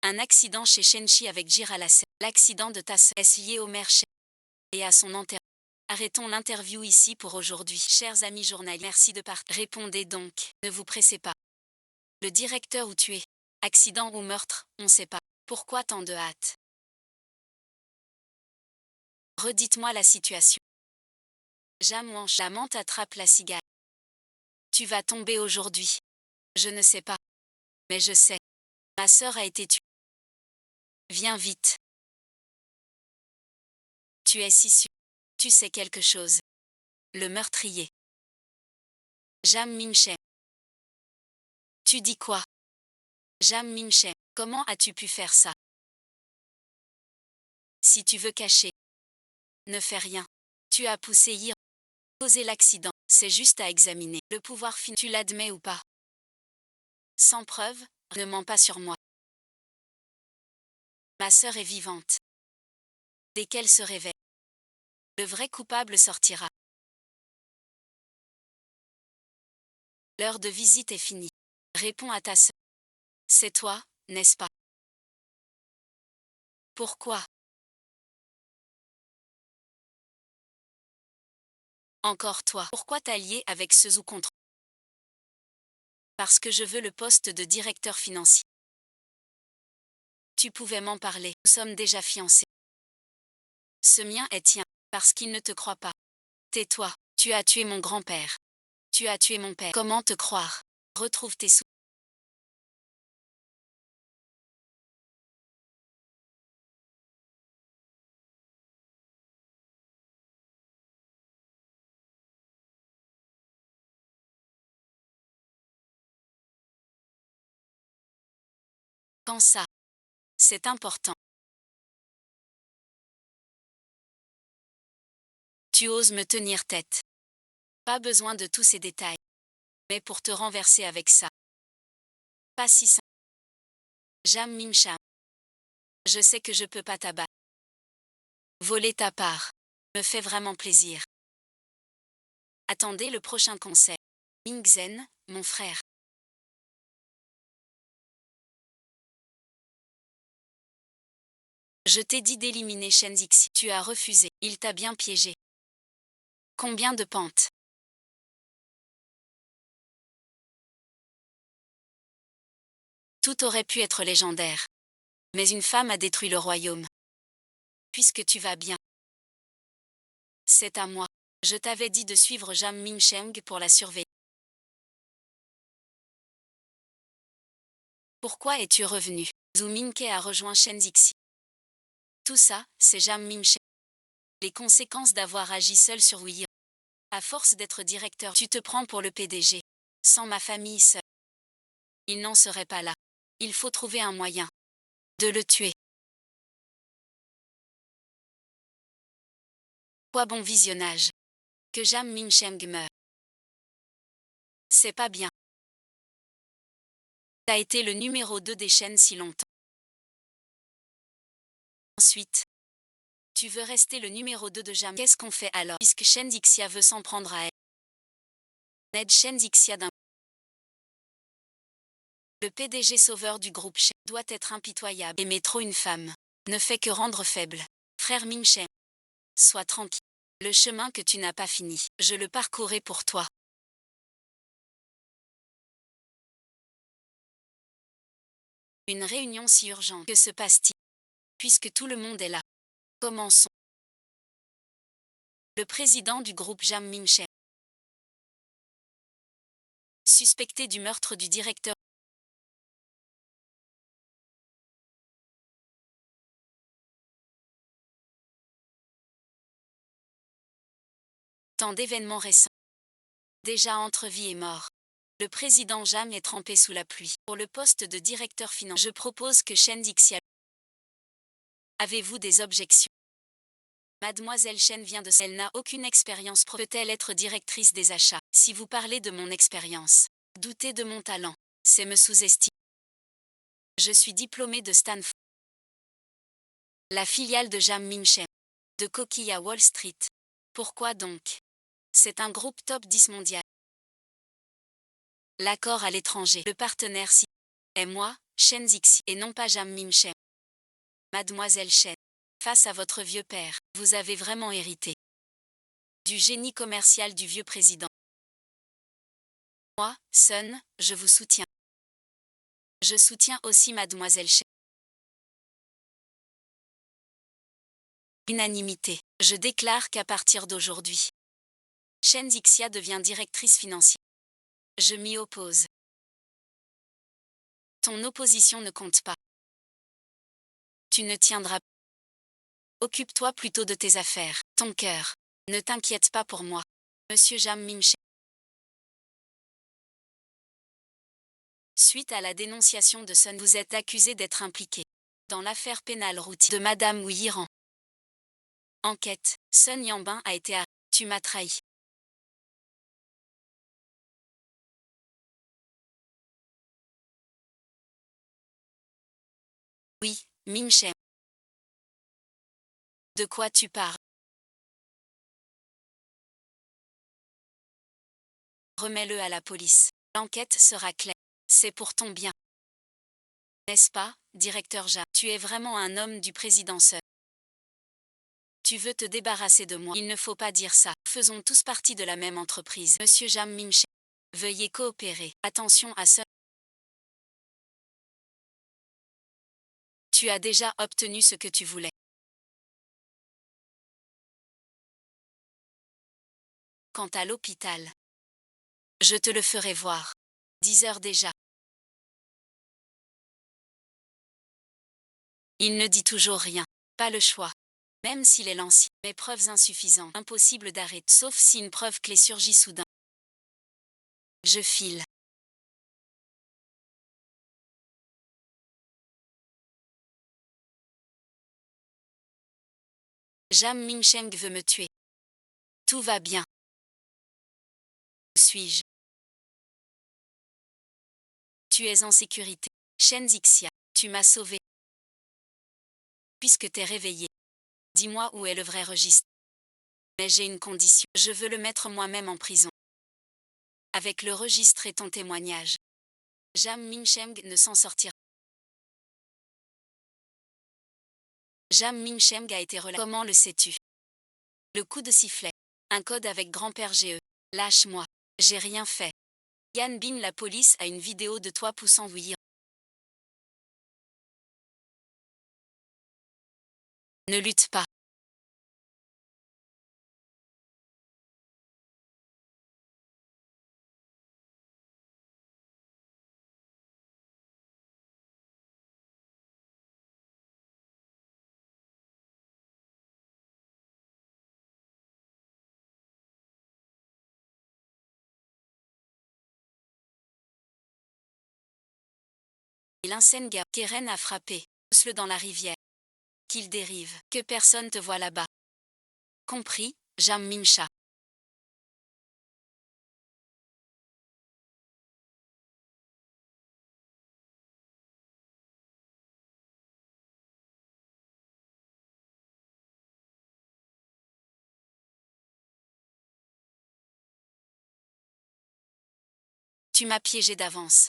Un accident chez Shenchi avec Jiralase. L'accident de ta sœur est lié au maire Shen et à son enterrement. Arrêtons l'interview ici pour aujourd'hui. Chers amis journalistes, merci de partir. Répondez donc, ne vous pressez pas. Le directeur où tu es? Accident ou meurtre, on ne sait pas. Pourquoi tant de hâte? Redites-moi la situation. Jam Wansh, la menthe attrape la cigale. Tu vas tomber aujourd'hui. Je ne sais pas. Mais je sais. Ma sœur a été tuée. Viens vite. Tu es si sûr. Tu sais quelque chose. Le meurtrier. Jam Mingchen. Tu dis quoi? Jam Mingchen, comment as-tu pu faire ça? Si tu veux cacher, ne fais rien. Tu as poussé hier, causé l'accident, c'est juste à examiner. Le pouvoir fin, tu l'admets ou pas? Sans preuve, ne mens pas sur moi. Ma sœur est vivante. Dès qu'elle se réveille, le vrai coupable sortira. L'heure de visite est finie. Réponds à ta sœur. C'est toi, n'est-ce pas? Pourquoi? Encore toi. Pourquoi t'allier avec ce ou contre? Parce que je veux le poste de directeur financier. Tu pouvais m'en parler. Nous sommes déjà fiancés. Ce mien est tien, parce qu'il ne te croit pas. Tais-toi. Tu as tué mon grand-père. Tu as tué mon père. Comment te croire? Retrouve tes sous. Quand ça? C'est important. Tu oses me tenir tête. Pas besoin de tous ces détails. Mais pour te renverser avec ça. Pas si simple. Jam Mingchen. Je sais que je peux pas t'abattre. Voler ta part. Me fait vraiment plaisir. Attendez le prochain conseil. Mingzen, mon frère. Je t'ai dit d'éliminer Shenzixi. Tu as refusé. Il t'a bien piégé. Combien de pentes? Tout aurait pu être légendaire. Mais une femme a détruit le royaume. Puisque tu vas bien. C'est à moi. Je t'avais dit de suivre Jam Mingcheng pour la surveiller. Pourquoi es-tu revenu? Zhu Mingke a rejoint Shenzixi. Tout ça, c'est Jam Mingcheng. Les conséquences d'avoir agi seul sur Wuyi. À force d'être directeur, tu te prends pour le PDG. Sans ma famille seule. Il n'en serait pas là. Il faut trouver un moyen de le tuer. Quoi bon visionnage. Que Jam Mingcheng meure. C'est pas bien. T'as été le numéro 2 des chaînes si longtemps. Ensuite, tu veux rester le numéro 2 de Jam. Qu'est-ce qu'on fait alors? Puisque Shenzixia veut s'en prendre à elle. Ned Shenzixia d'un. Le PDG sauveur du groupe Shen doit être impitoyable. Aimer trop une femme ne fait que rendre faible. Frère Mingchen, sois tranquille. Le chemin que tu n'as pas fini, je le parcourrai pour toi. Une réunion si urgente. Que se passe-t-il? Puisque tout le monde est là. Commençons. Le président du groupe Jam Mingchen. Suspecté du meurtre du directeur. Tant d'événements récents. Déjà entre vie et mort. Le président Jam est trempé sous la pluie. Pour le poste de directeur financier, je propose que Shen Dixia. Avez-vous des objections? Mademoiselle Chen vient de... Elle n'a aucune expérience. Peut-elle être directrice des achats? Si vous parlez de mon expérience, doutez de mon talent. C'est me sous-estimer. Je suis diplômée de Stanford. La filiale de Jam Mingchen. De Coquille à Wall Street. Pourquoi donc? C'est un groupe top 10 mondial. L'accord à l'étranger. Le partenaire si est moi, Shen Zixi, et non pas Jam Mingchen. Mademoiselle Chen. Face à votre vieux père, vous avez vraiment hérité du génie commercial du vieux président. Moi, Sun, je vous soutiens. Je soutiens aussi Mademoiselle Chen. Unanimité. Je déclare qu'à partir d'aujourd'hui, Shen Zixia devient directrice financière. Je m'y oppose. Ton opposition ne compte pas. Tu ne tiendras pas. Occupe-toi plutôt de tes affaires, ton cœur. Ne t'inquiète pas pour moi. Monsieur Jam Mingchen. Suite à la dénonciation de Sun, vous êtes accusé d'être impliqué dans l'affaire pénale routière de Madame Ouiran. Enquête. Sun Yanbin a été arrêté. Tu m'as trahi. Oui, Min Shen. De quoi tu parles? Remets-le à la police. L'enquête sera claire. C'est pour ton bien. N'est-ce pas, directeur Ja? Tu es vraiment un homme du président Sun. Tu veux te débarrasser de moi? Il ne faut pas dire ça. Faisons tous partie de la même entreprise. Monsieur Jam Min Shen. Veuillez coopérer. Attention à Sun. Tu as déjà obtenu ce que tu voulais. Quant à l'hôpital, je te le ferai voir. 10 heures déjà. Il ne dit toujours rien. Pas le choix. Même s'il est lancé. Mais preuves insuffisantes. Impossible d'arrêter. Sauf si une preuve clé surgit soudain. Je file. Jam Minsheng veut me tuer. Tout va bien. Où suis-je? Tu es en sécurité. Shen Zixia, tu m'as sauvé. Puisque t'es réveillé. Dis-moi où est le vrai registre. Mais j'ai une condition. Je veux le mettre moi-même en prison. Avec le registre et ton témoignage. Jam Minsheng ne s'en sortira. Jam Minsheng a été relâché. Comment le sais-tu? Le coup de sifflet. Un code avec grand-père GE. Lâche-moi. J'ai rien fait. Yan Bin, la police a une vidéo de toi poussant Ouiran. Ne lutte pas. L'Insenga, Keren a frappé. Pousse-le dans la rivière. Qu'il dérive. Que personne te voit là-bas. Compris, Jam Mincha. Tu m'as piégé d'avance.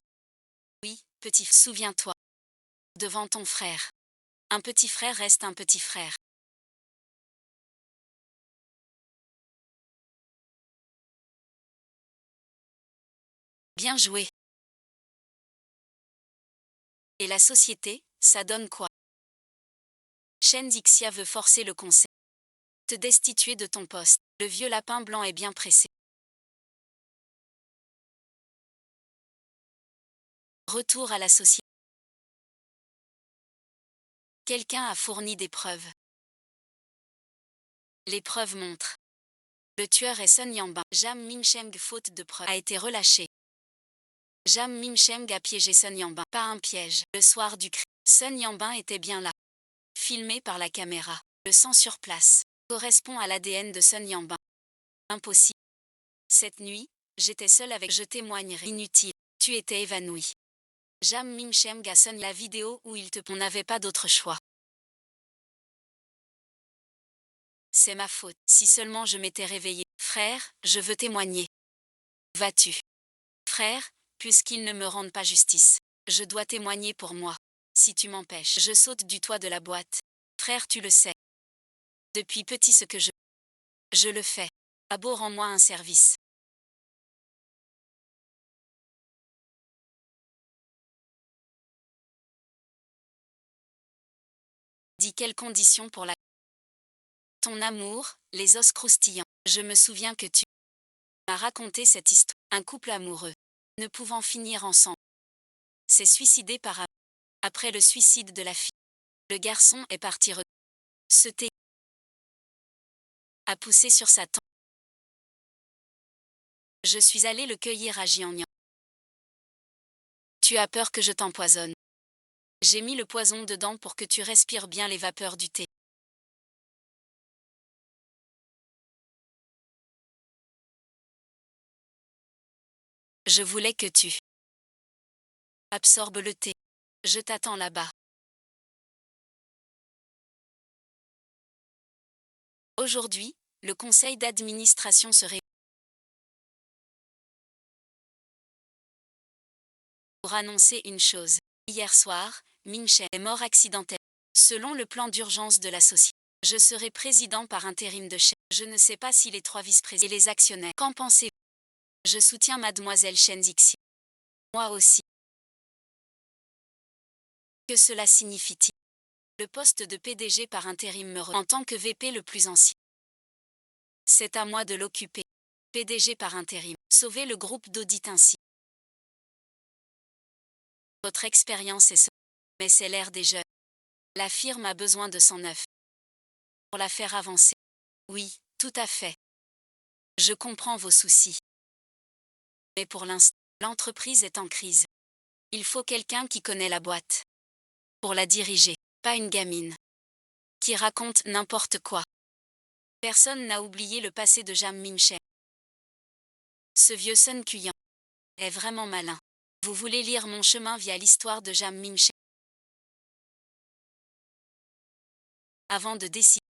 Oui, petit, souviens-toi. Devant ton frère. Un petit frère reste un petit frère. Bien joué. Et la société, ça donne quoi? Shen Dixia veut forcer le conseil. Te destituer de ton poste. Le vieux lapin blanc est bien pressé. Retour à la société. Quelqu'un a fourni des preuves. Les preuves montrent. Le tueur est Sun Yanbin. Jam Minsheng, faute de preuves, a été relâché. Jam Minsheng a piégé Sun Yanbin. Pas un piège. Le soir du crime, Sun Yanbin était bien là. Filmé par la caméra. Le sang sur place correspond à l'ADN de Sun Yanbin. Impossible. Cette nuit, j'étais seule avec. Je témoignerai. Inutile. Tu étais évanoui. Jam Minsheng a sonné la vidéo où il te. On n'avait pas d'autre choix. C'est ma faute. Si seulement je m'étais réveillée. Frère, je veux témoigner. Vas-tu? Frère, puisqu'ils ne me rendent pas justice. Je dois témoigner pour moi. Si tu m'empêches, je saute du toit de la boîte. Frère, tu le sais. Depuis petit ce que je. Je le fais. Abo, rends-moi un service. Dis quelles conditions pour la. Ton amour, les os croustillants. Je me souviens que tu m'as raconté cette histoire. Un couple amoureux, ne pouvant finir ensemble, s'est suicidé par amour. Après le suicide de la fille, le garçon est parti se tait, a poussé sur sa tente. Je suis allé le cueillir à Jiangnan. Tu as peur que je t'empoisonne. J'ai mis le poison dedans pour que tu respires bien les vapeurs du thé. Je voulais que tu absorbes le thé. Je t'attends là-bas. Aujourd'hui, le conseil d'administration se réunit pour annoncer une chose. Hier soir, Min-Shen est mort accidentellement. Selon le plan d'urgence de la société, je serai président par intérim de Shen. Je ne sais pas si les 3 vice-présidents et les actionnaires. Qu'en pensez-vous? Je soutiens mademoiselle Shen Zixi. Moi aussi. Que cela signifie-t-il? Le poste de PDG par intérim me en tant que VP le plus ancien. C'est à moi de l'occuper. PDG par intérim. Sauver le groupe d'audit ainsi. Votre expérience est mais c'est l'ère des jeunes. La firme a besoin de 109. Pour la faire avancer. Oui, tout à fait. Je comprends vos soucis. Mais pour l'instant, l'entreprise est en crise. Il faut quelqu'un qui connaît la boîte. Pour la diriger, pas une gamine. Qui raconte n'importe quoi. Personne n'a oublié le passé de Jam Min-Shen. Ce vieux Sun Kuyan est vraiment malin. Vous voulez lire mon chemin via l'histoire de Jam Min-Shen? Avant de décider,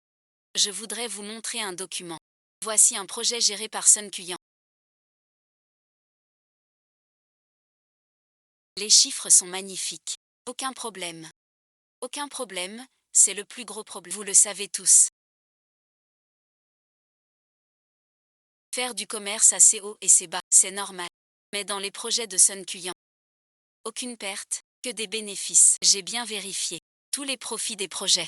je voudrais vous montrer un document. Voici un projet géré par Sun Kuyan. Les chiffres sont magnifiques. Aucun problème. Aucun problème, c'est le plus gros problème. Vous le savez tous. Faire du commerce assez haut et assez bas, c'est normal. Mais dans les projets de Sun Kuyan, aucune perte, que des bénéfices. J'ai bien vérifié. Tous les profits des projets.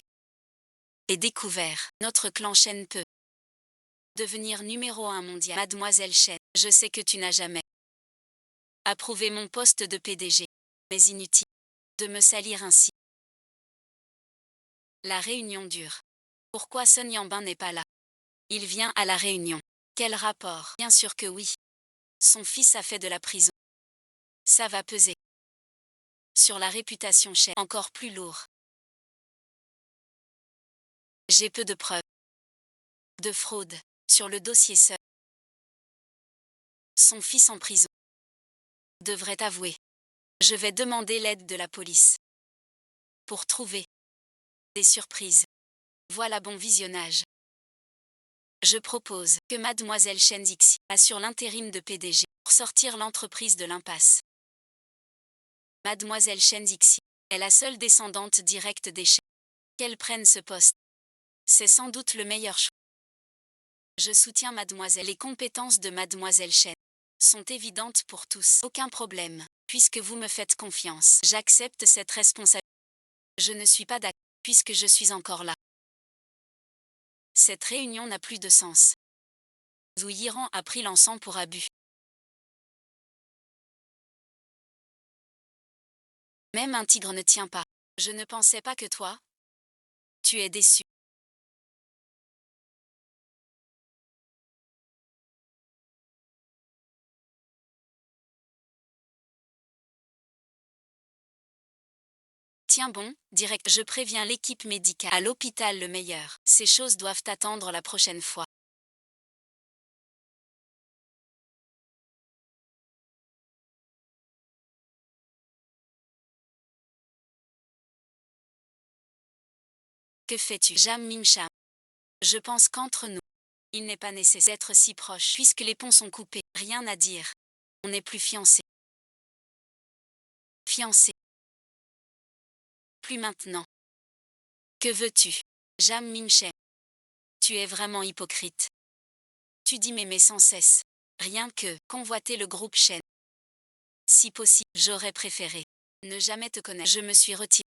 Et découvert. Notre clan Shen peut devenir numéro 1 mondial. Mademoiselle Shen, je sais que tu n'as jamais approuvé mon poste de PDG. Mais inutile de me salir ainsi. La réunion dure. Pourquoi Sun Yanbin n'est pas là? Il vient à la réunion. Quel rapport? Bien sûr que oui. Son fils a fait de la prison. Ça va peser sur la réputation Shen. Encore plus lourd. J'ai peu de preuves de fraude sur le dossier seul. Son fils en prison devrait avouer. Je vais demander l'aide de la police pour trouver des surprises. Voilà, bon visionnage. Je propose que mademoiselle Shen Zixi assure l'intérim de PDG pour sortir l'entreprise de l'impasse. Mademoiselle Shen Zixi est la seule descendante directe des Shen. Qu'elle prenne ce poste. C'est sans doute le meilleur choix. Je soutiens mademoiselle. Les compétences de mademoiselle Shen sont évidentes pour tous. Aucun problème. Puisque vous me faites confiance, j'accepte cette responsabilité. Je ne suis pas d'accord, puisque je suis encore là. Cette réunion n'a plus de sens. Zhu Yiran a pris l'encens pour abus. Même un tigre ne tient pas. Je ne pensais pas que toi, tu es déçu. Tiens bon, direct, je préviens l'équipe médicale. À l'hôpital le meilleur. Ces choses doivent attendre la prochaine fois. Que fais-tu, Jam Mimsham? Je pense qu'entre nous, il n'est pas nécessaire d'être si proche puisque les ponts sont coupés. Rien à dire. On n'est plus fiancés. Fiancés. Plus maintenant. Que veux-tu, Jam Mimshem? Tu es vraiment hypocrite. Tu dis m'aimer sans cesse. Rien que convoiter le groupe Shen. Si possible, j'aurais préféré ne jamais te connaître. Je me suis retiré.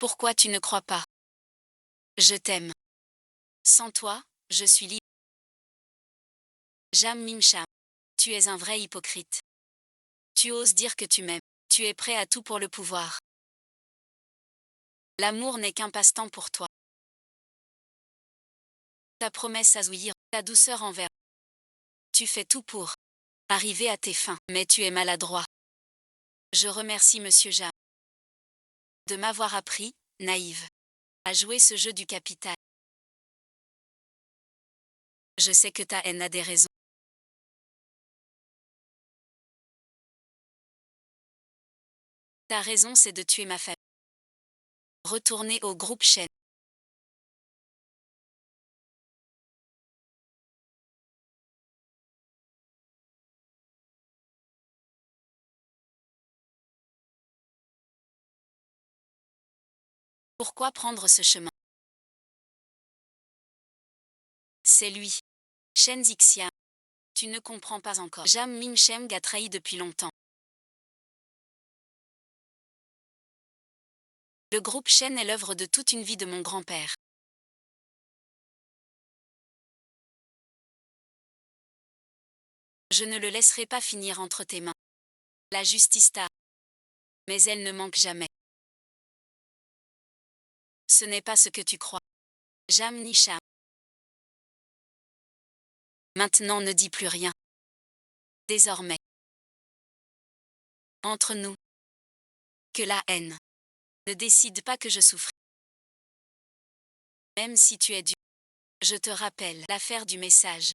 Pourquoi tu ne crois pas? Je t'aime. Sans toi, je suis libre. Jam Mimsham. Tu es un vrai hypocrite. Tu oses dire que tu m'aimes. Tu es prêt à tout pour le pouvoir. L'amour n'est qu'un passe-temps pour toi. Ta promesse à Zouïr, ta douceur envers. Tu fais tout pour arriver à tes fins, mais tu es maladroit. Je remercie Monsieur Jam de m'avoir appris, naïve, à jouer ce jeu du capital. Je sais que ta haine a des raisons. Ta raison, c'est de tuer ma famille. Retourner au groupe Shen. Pourquoi prendre ce chemin? C'est lui. Shen Zixia. Tu ne comprends pas encore. Jam Mincheng a trahi depuis longtemps. Le groupe Shen est l'œuvre de toute une vie de mon grand-père. Je ne le laisserai pas finir entre tes mains. La justice t'a. Mais elle ne manque jamais. Ce n'est pas ce que tu crois. Jam Nisham. Maintenant ne dis plus rien. Désormais. Entre nous. Que la haine ne décide pas que je souffre. Même si tu es dur. Je te rappelle l'affaire du message.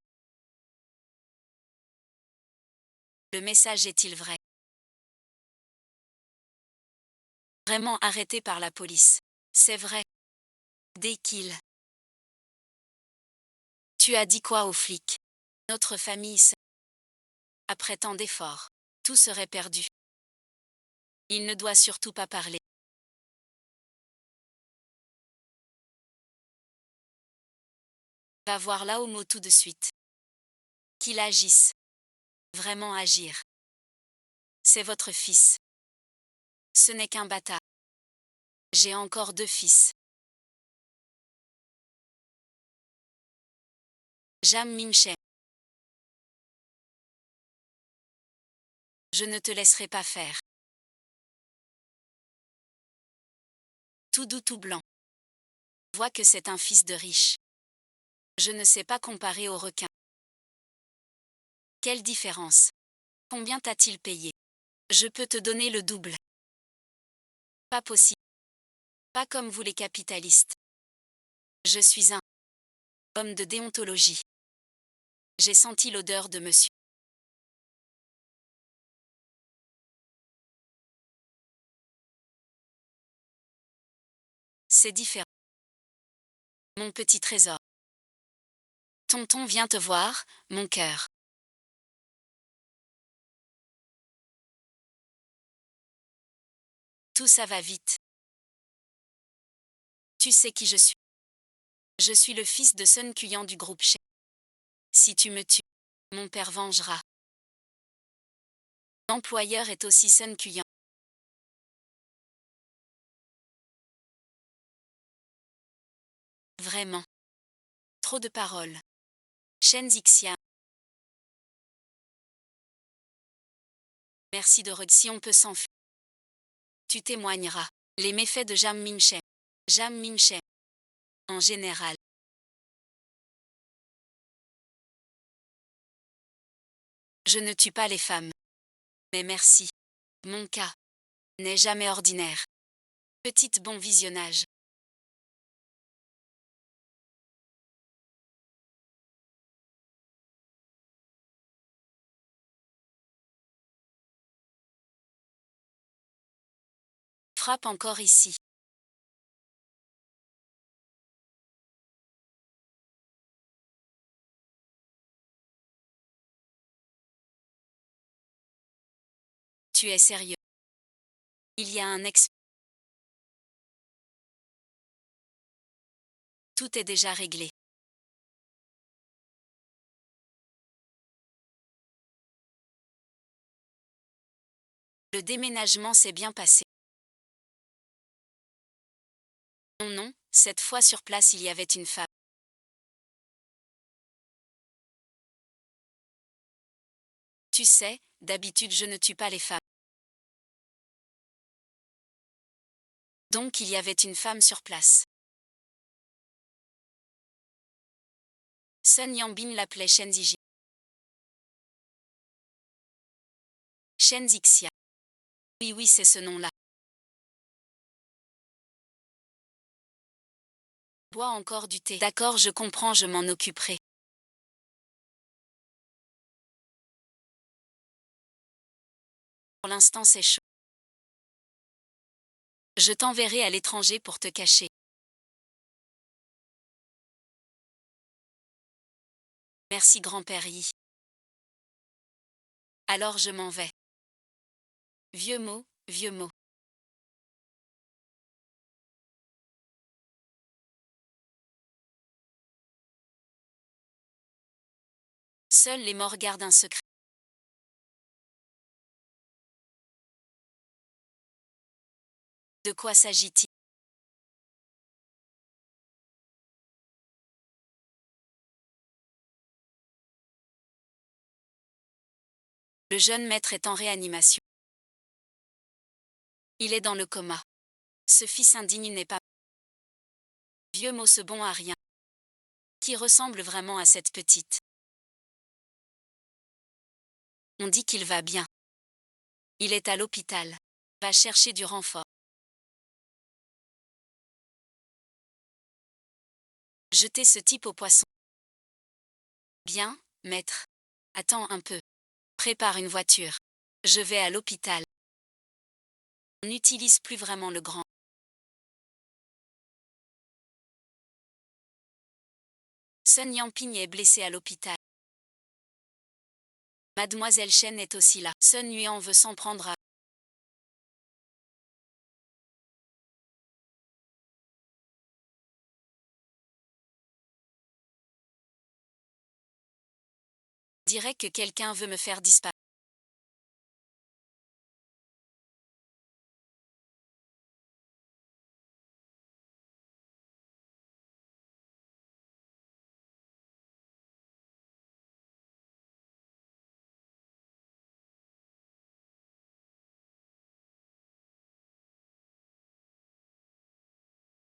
Le message est-il vrai? Vraiment arrêté par la police. C'est vrai. Dès qu'il. Tu as dit quoi aux flics? Notre famille se. Après tant d'efforts. Tout serait perdu. Il ne doit surtout pas parler. Va voir Laomo tout de suite. Qu'il agisse. Vraiment agir. C'est votre fils. Ce n'est qu'un bâtard. J'ai encore 2 fils. Jam Minche. Je ne te laisserai pas faire. Tout doux tout blanc. Vois que c'est un fils de riche. Je ne sais pas comparer au requin. Quelle différence? Combien t'a-t-il payé? Je peux te donner le double. Pas possible. Pas comme vous les capitalistes. Je suis un homme de déontologie. J'ai senti l'odeur de monsieur. C'est différent. Mon petit trésor. Tonton vient te voir, mon cœur. Tout ça va vite. Tu sais qui je suis. Je suis le fils de Sun Kuyan du groupe Shen. Si tu me tues, mon père vengera. L'employeur est aussi Sun Kuyan. Vraiment. Trop de paroles. Shen Zixia. Merci de si on peut s'enfuir. Tu témoigneras. Les méfaits de Jam Minche. Jam Minche. En général. Je ne tue pas les femmes. Mais merci. Mon cas n'est jamais ordinaire. Petite bon visionnage. Frappe encore ici. Tu es sérieux. Il y a un ex. Tout est déjà réglé. Le déménagement s'est bien passé. Non, non, cette fois sur place il y avait une femme. Tu sais, d'habitude je ne tue pas les femmes. Donc il y avait une femme sur place. Sun Yanbin l'appelait Shenziji. Shenzixia. Oui, oui, c'est ce nom-là. Bois encore du thé. D'accord, je comprends, je m'en occuperai. Pour l'instant, c'est chaud. Je t'enverrai à l'étranger pour te cacher. Merci grand-père Yi. Alors je m'en vais. Vieux mot, vieux mot. Seuls les morts gardent un secret. De quoi s'agit-il? Le jeune maître est en réanimation. Il est dans le coma. Ce fils indigne n'est pas vieux mot, ce bon à rien. Qui ressemble vraiment à cette petite. On dit qu'il va bien. Il est à l'hôpital. Va chercher du renfort. Jetez ce type au poisson. Bien, maître. Attends un peu. Prépare une voiture. Je vais à l'hôpital. On n'utilise plus vraiment le grand. Sun Yanping est blessée à l'hôpital. Mademoiselle Chen est aussi là. Sun Yuan veut s'en prendre à. Dirait que quelqu'un veut me faire disparaître.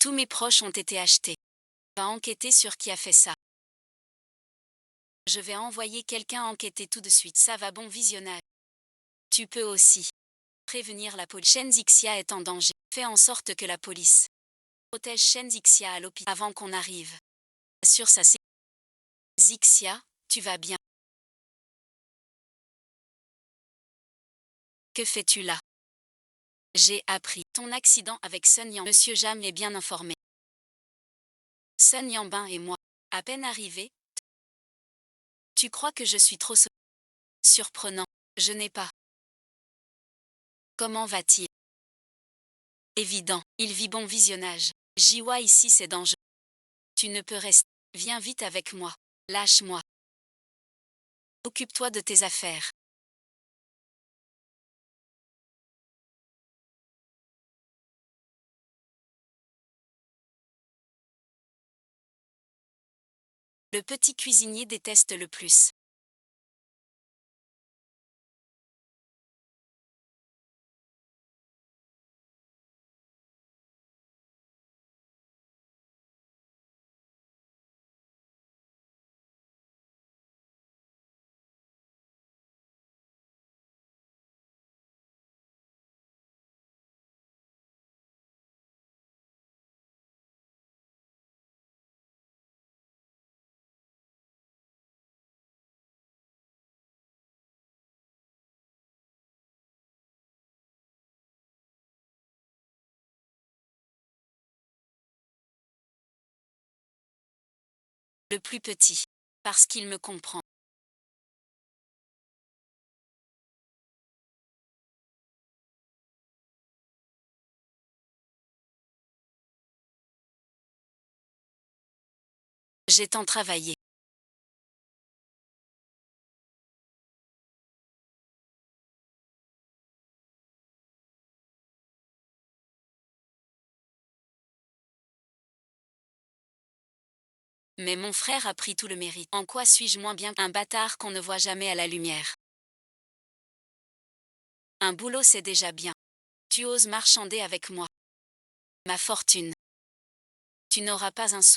Tous mes proches ont été achetés. Va enquêter sur qui a fait ça. Je vais envoyer quelqu'un enquêter tout de suite. Ça va, bon visionnage. Tu peux aussi prévenir la police. Shen Zixia est en danger. Fais en sorte que la police protège Shen Zixia à l'hôpital avant qu'on arrive. Assure sa sécurité. Zixia, tu vas bien. Que fais-tu là? J'ai appris ton accident avec Sun Yang. Monsieur Jam est bien informé. Sun Yanbin et moi, à peine arrivés. Tu crois que je suis trop surprenant? Je n'ai pas. Comment va-t-il? Évident, il vit, bon visionnage. Jiwa, ici c'est dangereux. Tu ne peux rester. Viens vite avec moi. Lâche-moi. Occupe-toi de tes affaires. Le petit cuisinier déteste le plus. Le plus petit. Parce qu'il me comprend. J'ai tant travaillé. Mais mon frère a pris tout le mérite. En quoi suis-je moins bien qu'un bâtard qu'on ne voit jamais à la lumière? Un boulot c'est déjà bien. Tu oses marchander avec moi. Ma fortune. Tu n'auras pas un sou.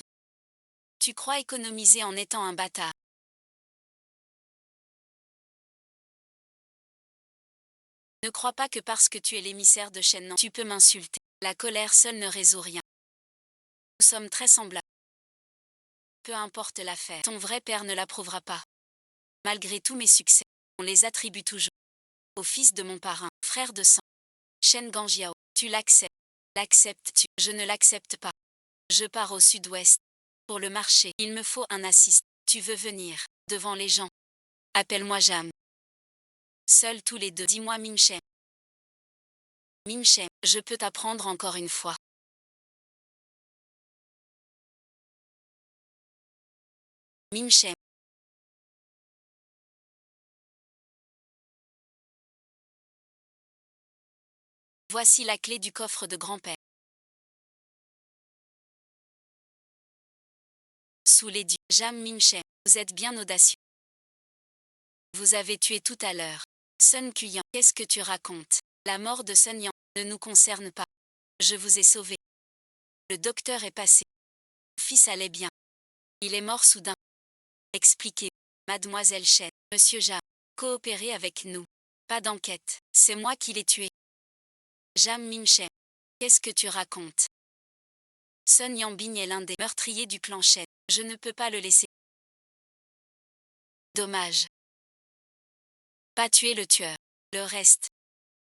Tu crois économiser en étant un bâtard. Ne crois pas que parce que tu es l'émissaire de Shen Nan, tu peux m'insulter. La colère seule ne résout rien. Nous sommes très semblables. Peu importe l'affaire, ton vrai père ne l'approuvera pas. Malgré tous mes succès, on les attribue toujours au fils de mon parrain, frère de sang, Shen Ganjiao. Tu l'acceptes. L'acceptes-tu? Je ne l'accepte pas. Je pars au sud-ouest. Pour le marché, il me faut un assistant. Tu veux venir, devant les gens. Appelle-moi Jam. Seuls tous les deux. Dis-moi Mimshem. Mimshem, je peux t'apprendre encore une fois. Mimshem. Voici la clé du coffre de grand-père. Sous les dieux. Jam Mimshem, vous êtes bien audacieux. Vous avez tué tout à l'heure. Sun Kuyan, qu'est-ce que tu racontes? La mort de Sun Yang ne nous concerne pas. Je vous ai sauvé. Le docteur est passé. Mon fils allait bien. Il est mort soudain. Expliquez, mademoiselle Chen, monsieur Jam, coopérez avec nous. Pas d'enquête, c'est moi qui l'ai tué. Jam Mimshem, qu'est-ce que tu racontes? Sun Yanbing est l'un des meurtriers du clan Chen. Je ne peux pas le laisser. Dommage. Pas tuer le tueur. Le reste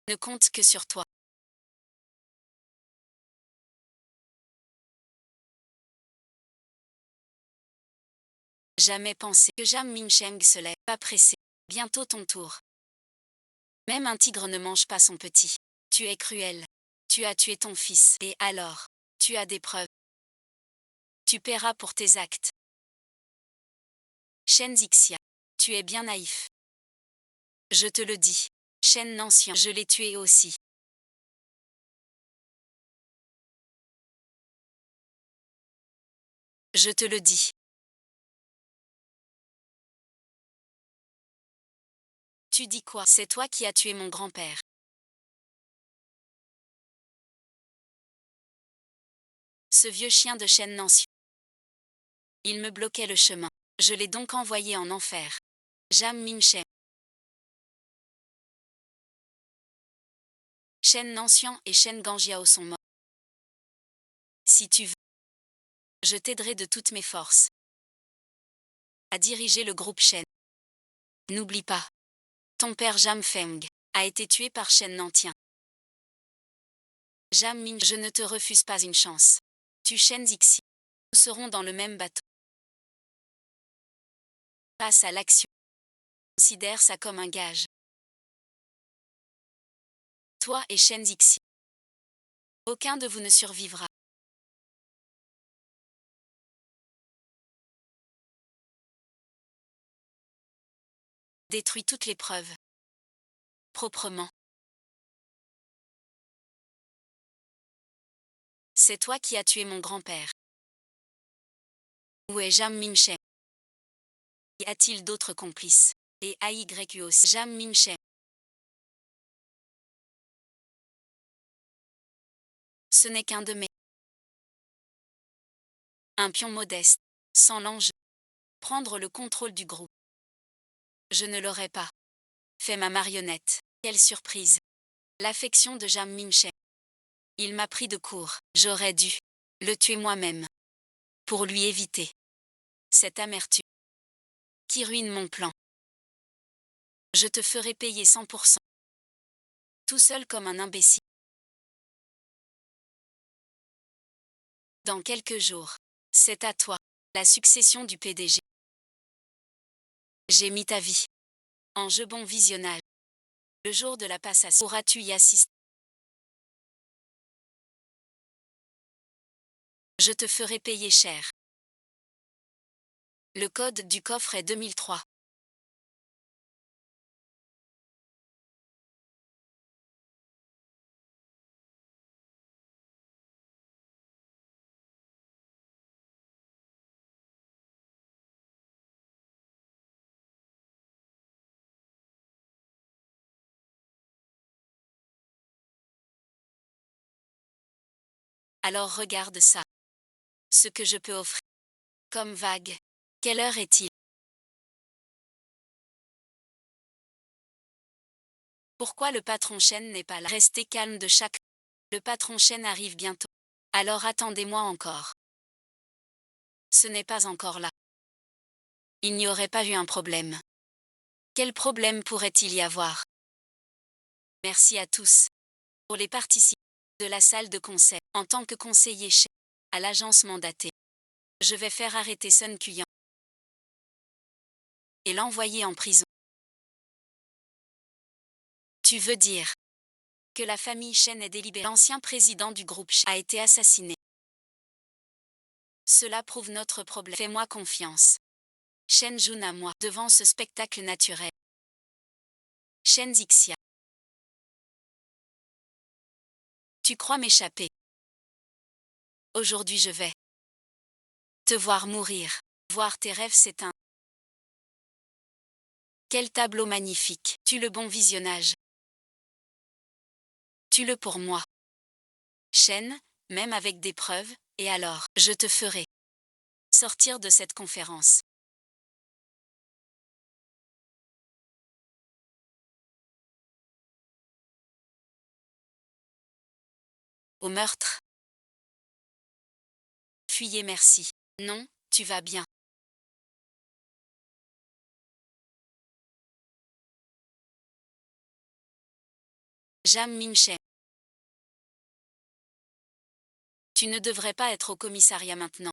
ne compte que sur toi. Jamais pensé que Jam Mingsheng se lève. Pas pressé. Bientôt ton tour. Même un tigre ne mange pas son petit. Tu es cruel. Tu as tué ton fils. Et alors? Tu as des preuves. Tu paieras pour tes actes. Shen Zixia. Tu es bien naïf. Je te le dis. Shen Nancian. Je l'ai tué aussi. Je te le dis. Tu dis quoi? C'est toi qui as tué mon grand-père. Ce vieux chien de Shen Nancian. Il me bloquait le chemin. Je l'ai donc envoyé en enfer. Jam Mingsheng. Shen Nancian et Shen Ganjiao sont morts. Si tu veux, je t'aiderai de toutes mes forces à diriger le groupe Shen. N'oublie pas, ton père Jam Feng a été tué par Shen Nantian. Jam Ming, je ne te refuse pas une chance. Tu Shen Zixi. Nous serons dans le même bateau. Passe à l'action. Considère ça comme un gage. Toi et Shen Zixi. Aucun de vous ne survivra. Détruis toutes les preuves. Proprement. C'est toi qui as tué mon grand-père. Où est Jam Mingsheng? Y a-t-il d'autres complices? Et AYU aussi. Jam Mingsheng. Ce n'est qu'un de mes. Un pion modeste, sans l'enjeu. Prendre le contrôle du groupe. Je ne l'aurais pas fait ma marionnette. Quelle surprise. L'affection de Jam Mingsheng. Il m'a pris de court. J'aurais dû le tuer moi-même. Pour lui éviter cette amertume qui ruine mon plan. Je te ferai payer 100%. Tout seul comme un imbécile. Dans quelques jours, c'est à toi, la succession du PDG. J'ai mis ta vie en jeu. Bon visionnage. Le jour de la passation, pourras-tu y assister? Je te ferai payer cher. Le code du coffre est 2003. Alors regarde ça. Ce que je peux offrir. Comme vague. Quelle heure est-il? Pourquoi le patron Chen n'est pas là? Restez calme de chaque. Le patron Chen arrive bientôt. Alors attendez-moi encore. Ce n'est pas encore là. Il n'y aurait pas eu un problème. Quel problème pourrait-il y avoir? Merci à tous. Pour les participants de la salle de conseil, en tant que conseiller chef à l'agence mandatée, je vais faire arrêter Sun Kuyan et l'envoyer en prison. Tu veux dire que la famille Chen est délibérée? L'ancien président du groupe Chen a été assassiné. Cela prouve notre problème. Fais-moi confiance. Shen Jun à moi, devant ce spectacle naturel. Shen Zixia. Tu crois m'échapper? Aujourd'hui je vais te voir mourir, voir tes rêves s'éteindre. Quel tableau magnifique, tu le bon visionnage. Tue-le pour moi. Shen, même avec des preuves, et alors, je te ferai sortir de cette conférence. Au meurtre. Fuyez merci. Non, tu vas bien. Jam Minchen. Tu ne devrais pas être au commissariat maintenant.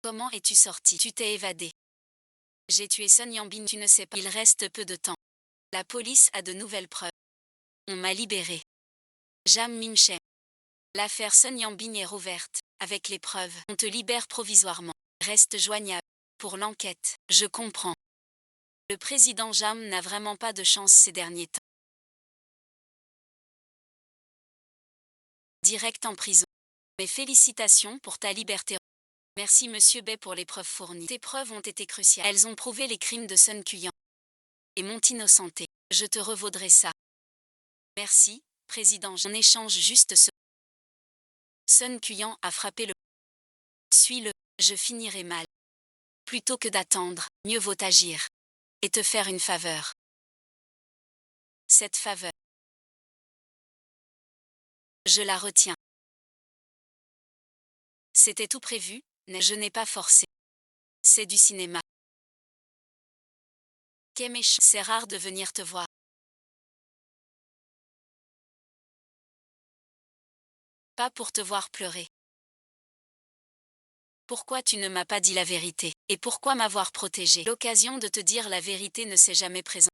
Comment es-tu sorti? Tu t'es évadé. J'ai tué Sun Yanbin, tu ne sais pas. Il reste peu de temps. La police a de nouvelles preuves. On m'a libéré. Jam Minchen. L'affaire Sun Yanbin est rouverte. Avec les preuves, on te libère provisoirement. Reste joignable. Pour l'enquête, je comprends. Le président Jam n'a vraiment pas de chance ces derniers temps. Direct en prison. Mes félicitations pour ta liberté. Merci Monsieur Bay pour les preuves fournies. Tes preuves ont été cruciales. Elles ont prouvé les crimes de Sun Kuyan et m'ont innocenté. Je te revaudrai ça. Merci, Président. On échange juste ce. Sun Kuyan a frappé le. Suis-le. Je finirai mal. Plutôt que d'attendre, mieux vaut agir. Et te faire une faveur. Cette faveur. Je la retiens. C'était tout prévu, je n'ai pas forcé. C'est du cinéma. Qu'est méchant. C'est rare de venir te voir. Pas pour te voir pleurer. Pourquoi tu ne m'as pas dit la vérité? Et pourquoi m'avoir protégé? L'occasion de te dire la vérité ne s'est jamais présentée.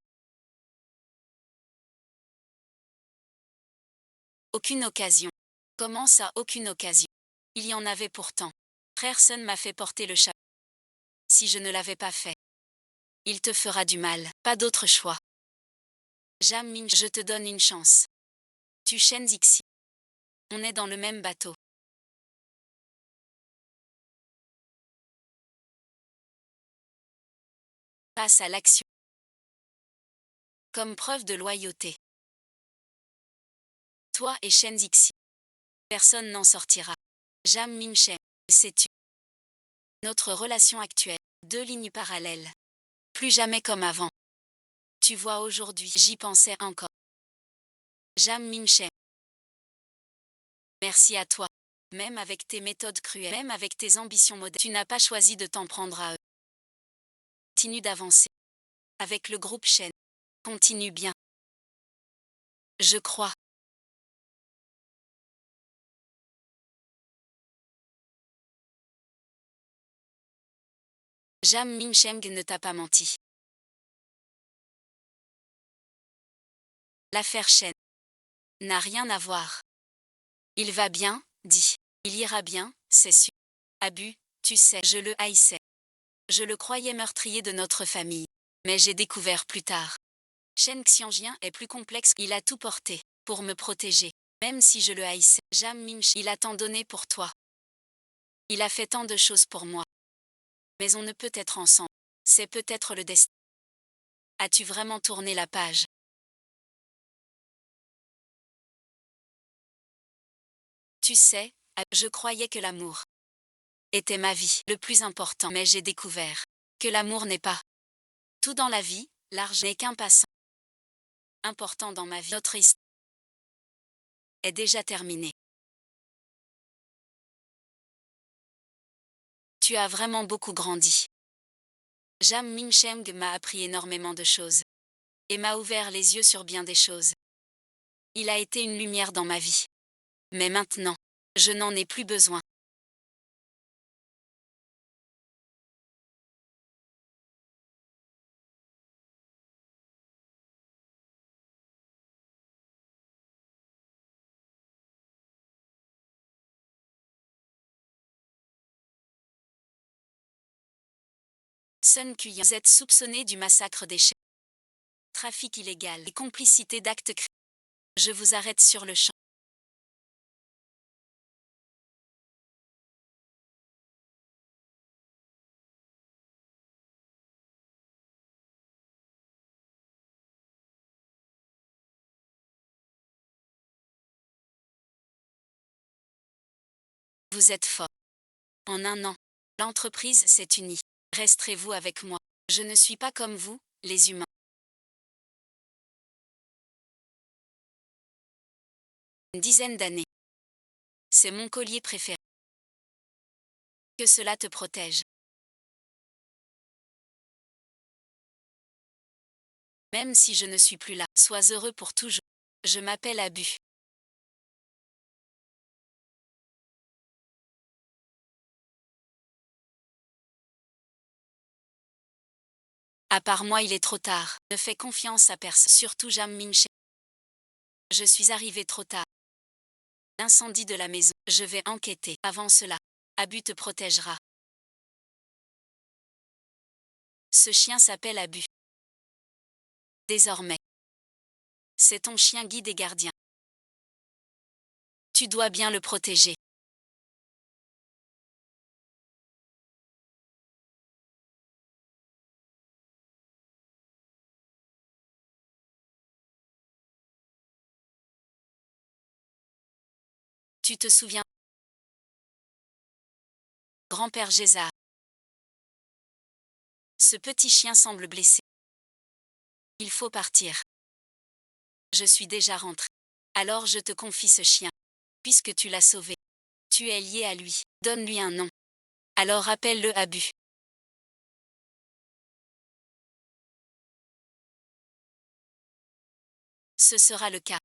Aucune occasion. Comment ça, aucune occasion? Il y en avait pourtant. Frère Sun m'a fait porter le chapeau. Si je ne l'avais pas fait, il te fera du mal. Pas d'autre choix. Jam Min, je te donne une chance. Tu Shen Zixi. On est dans le même bateau. Passe à l'action. Comme preuve de loyauté. Toi et Shen Zixi. Personne n'en sortira. Jam Minchen, sais-tu? Notre relation actuelle, 2 lignes parallèles. Plus jamais comme avant. Tu vois aujourd'hui, j'y pensais encore. Jam Minchen. Merci à toi. Même avec tes méthodes cruelles, même avec tes ambitions modestes, tu n'as pas choisi de t'en prendre à eux. Continue d'avancer. Avec le groupe Shen. Continue bien. Je crois. Jam Mincheng ne t'a pas menti. L'affaire Shen n'a rien à voir. Il va bien, dit. Il ira bien, c'est sûr. Abu, tu sais, je le haïssais. Je le croyais meurtrier de notre famille. Mais j'ai découvert plus tard. Shen Xianjian est plus complexe, il a tout porté, pour me protéger. Même si je le haïssais, Jam Minch, il a tant donné pour toi. Il a fait tant de choses pour moi. Mais on ne peut être ensemble. C'est peut-être le destin. As-tu vraiment tourné la page? Tu sais, je croyais que l'amour était ma vie, le plus important, mais j'ai découvert que l'amour n'est pas tout dans la vie, l'argent n'est qu'un passant important dans ma vie. Notre histoire est déjà terminée. Tu as vraiment beaucoup grandi. Jam Mincheng m'a appris énormément de choses et m'a ouvert les yeux sur bien des choses. Il a été une lumière dans ma vie. Mais maintenant, je n'en ai plus besoin. Sun Kuyan, vous êtes soupçonné du massacre des chefs, trafic illégal et complicité d'actes criminels. Je vous arrête sur le champ. Vous êtes fort. En un an, l'entreprise s'est unie. Resterez-vous avec moi? Je ne suis pas comme vous, les humains. Une dizaine d'années. C'est mon collier préféré. Que cela te protège. Même si je ne suis plus là, sois heureux pour toujours. Je m'appelle Abu. À part moi, il est trop tard. Ne fais confiance à personne, surtout Jam Minche. Je suis arrivé trop tard. L'incendie de la maison. Je vais enquêter. Avant cela, Abu te protégera. Ce chien s'appelle Abu. Désormais, c'est ton chien guide et gardien. Tu dois bien le protéger. Tu te souviens? Grand-père Gézard. Ce petit chien semble blessé. Il faut partir. Je suis déjà rentré. Alors je te confie ce chien. Puisque tu l'as sauvé. Tu es lié à lui. Donne-lui un nom. Alors appelle-le Abu. Ce sera le cas.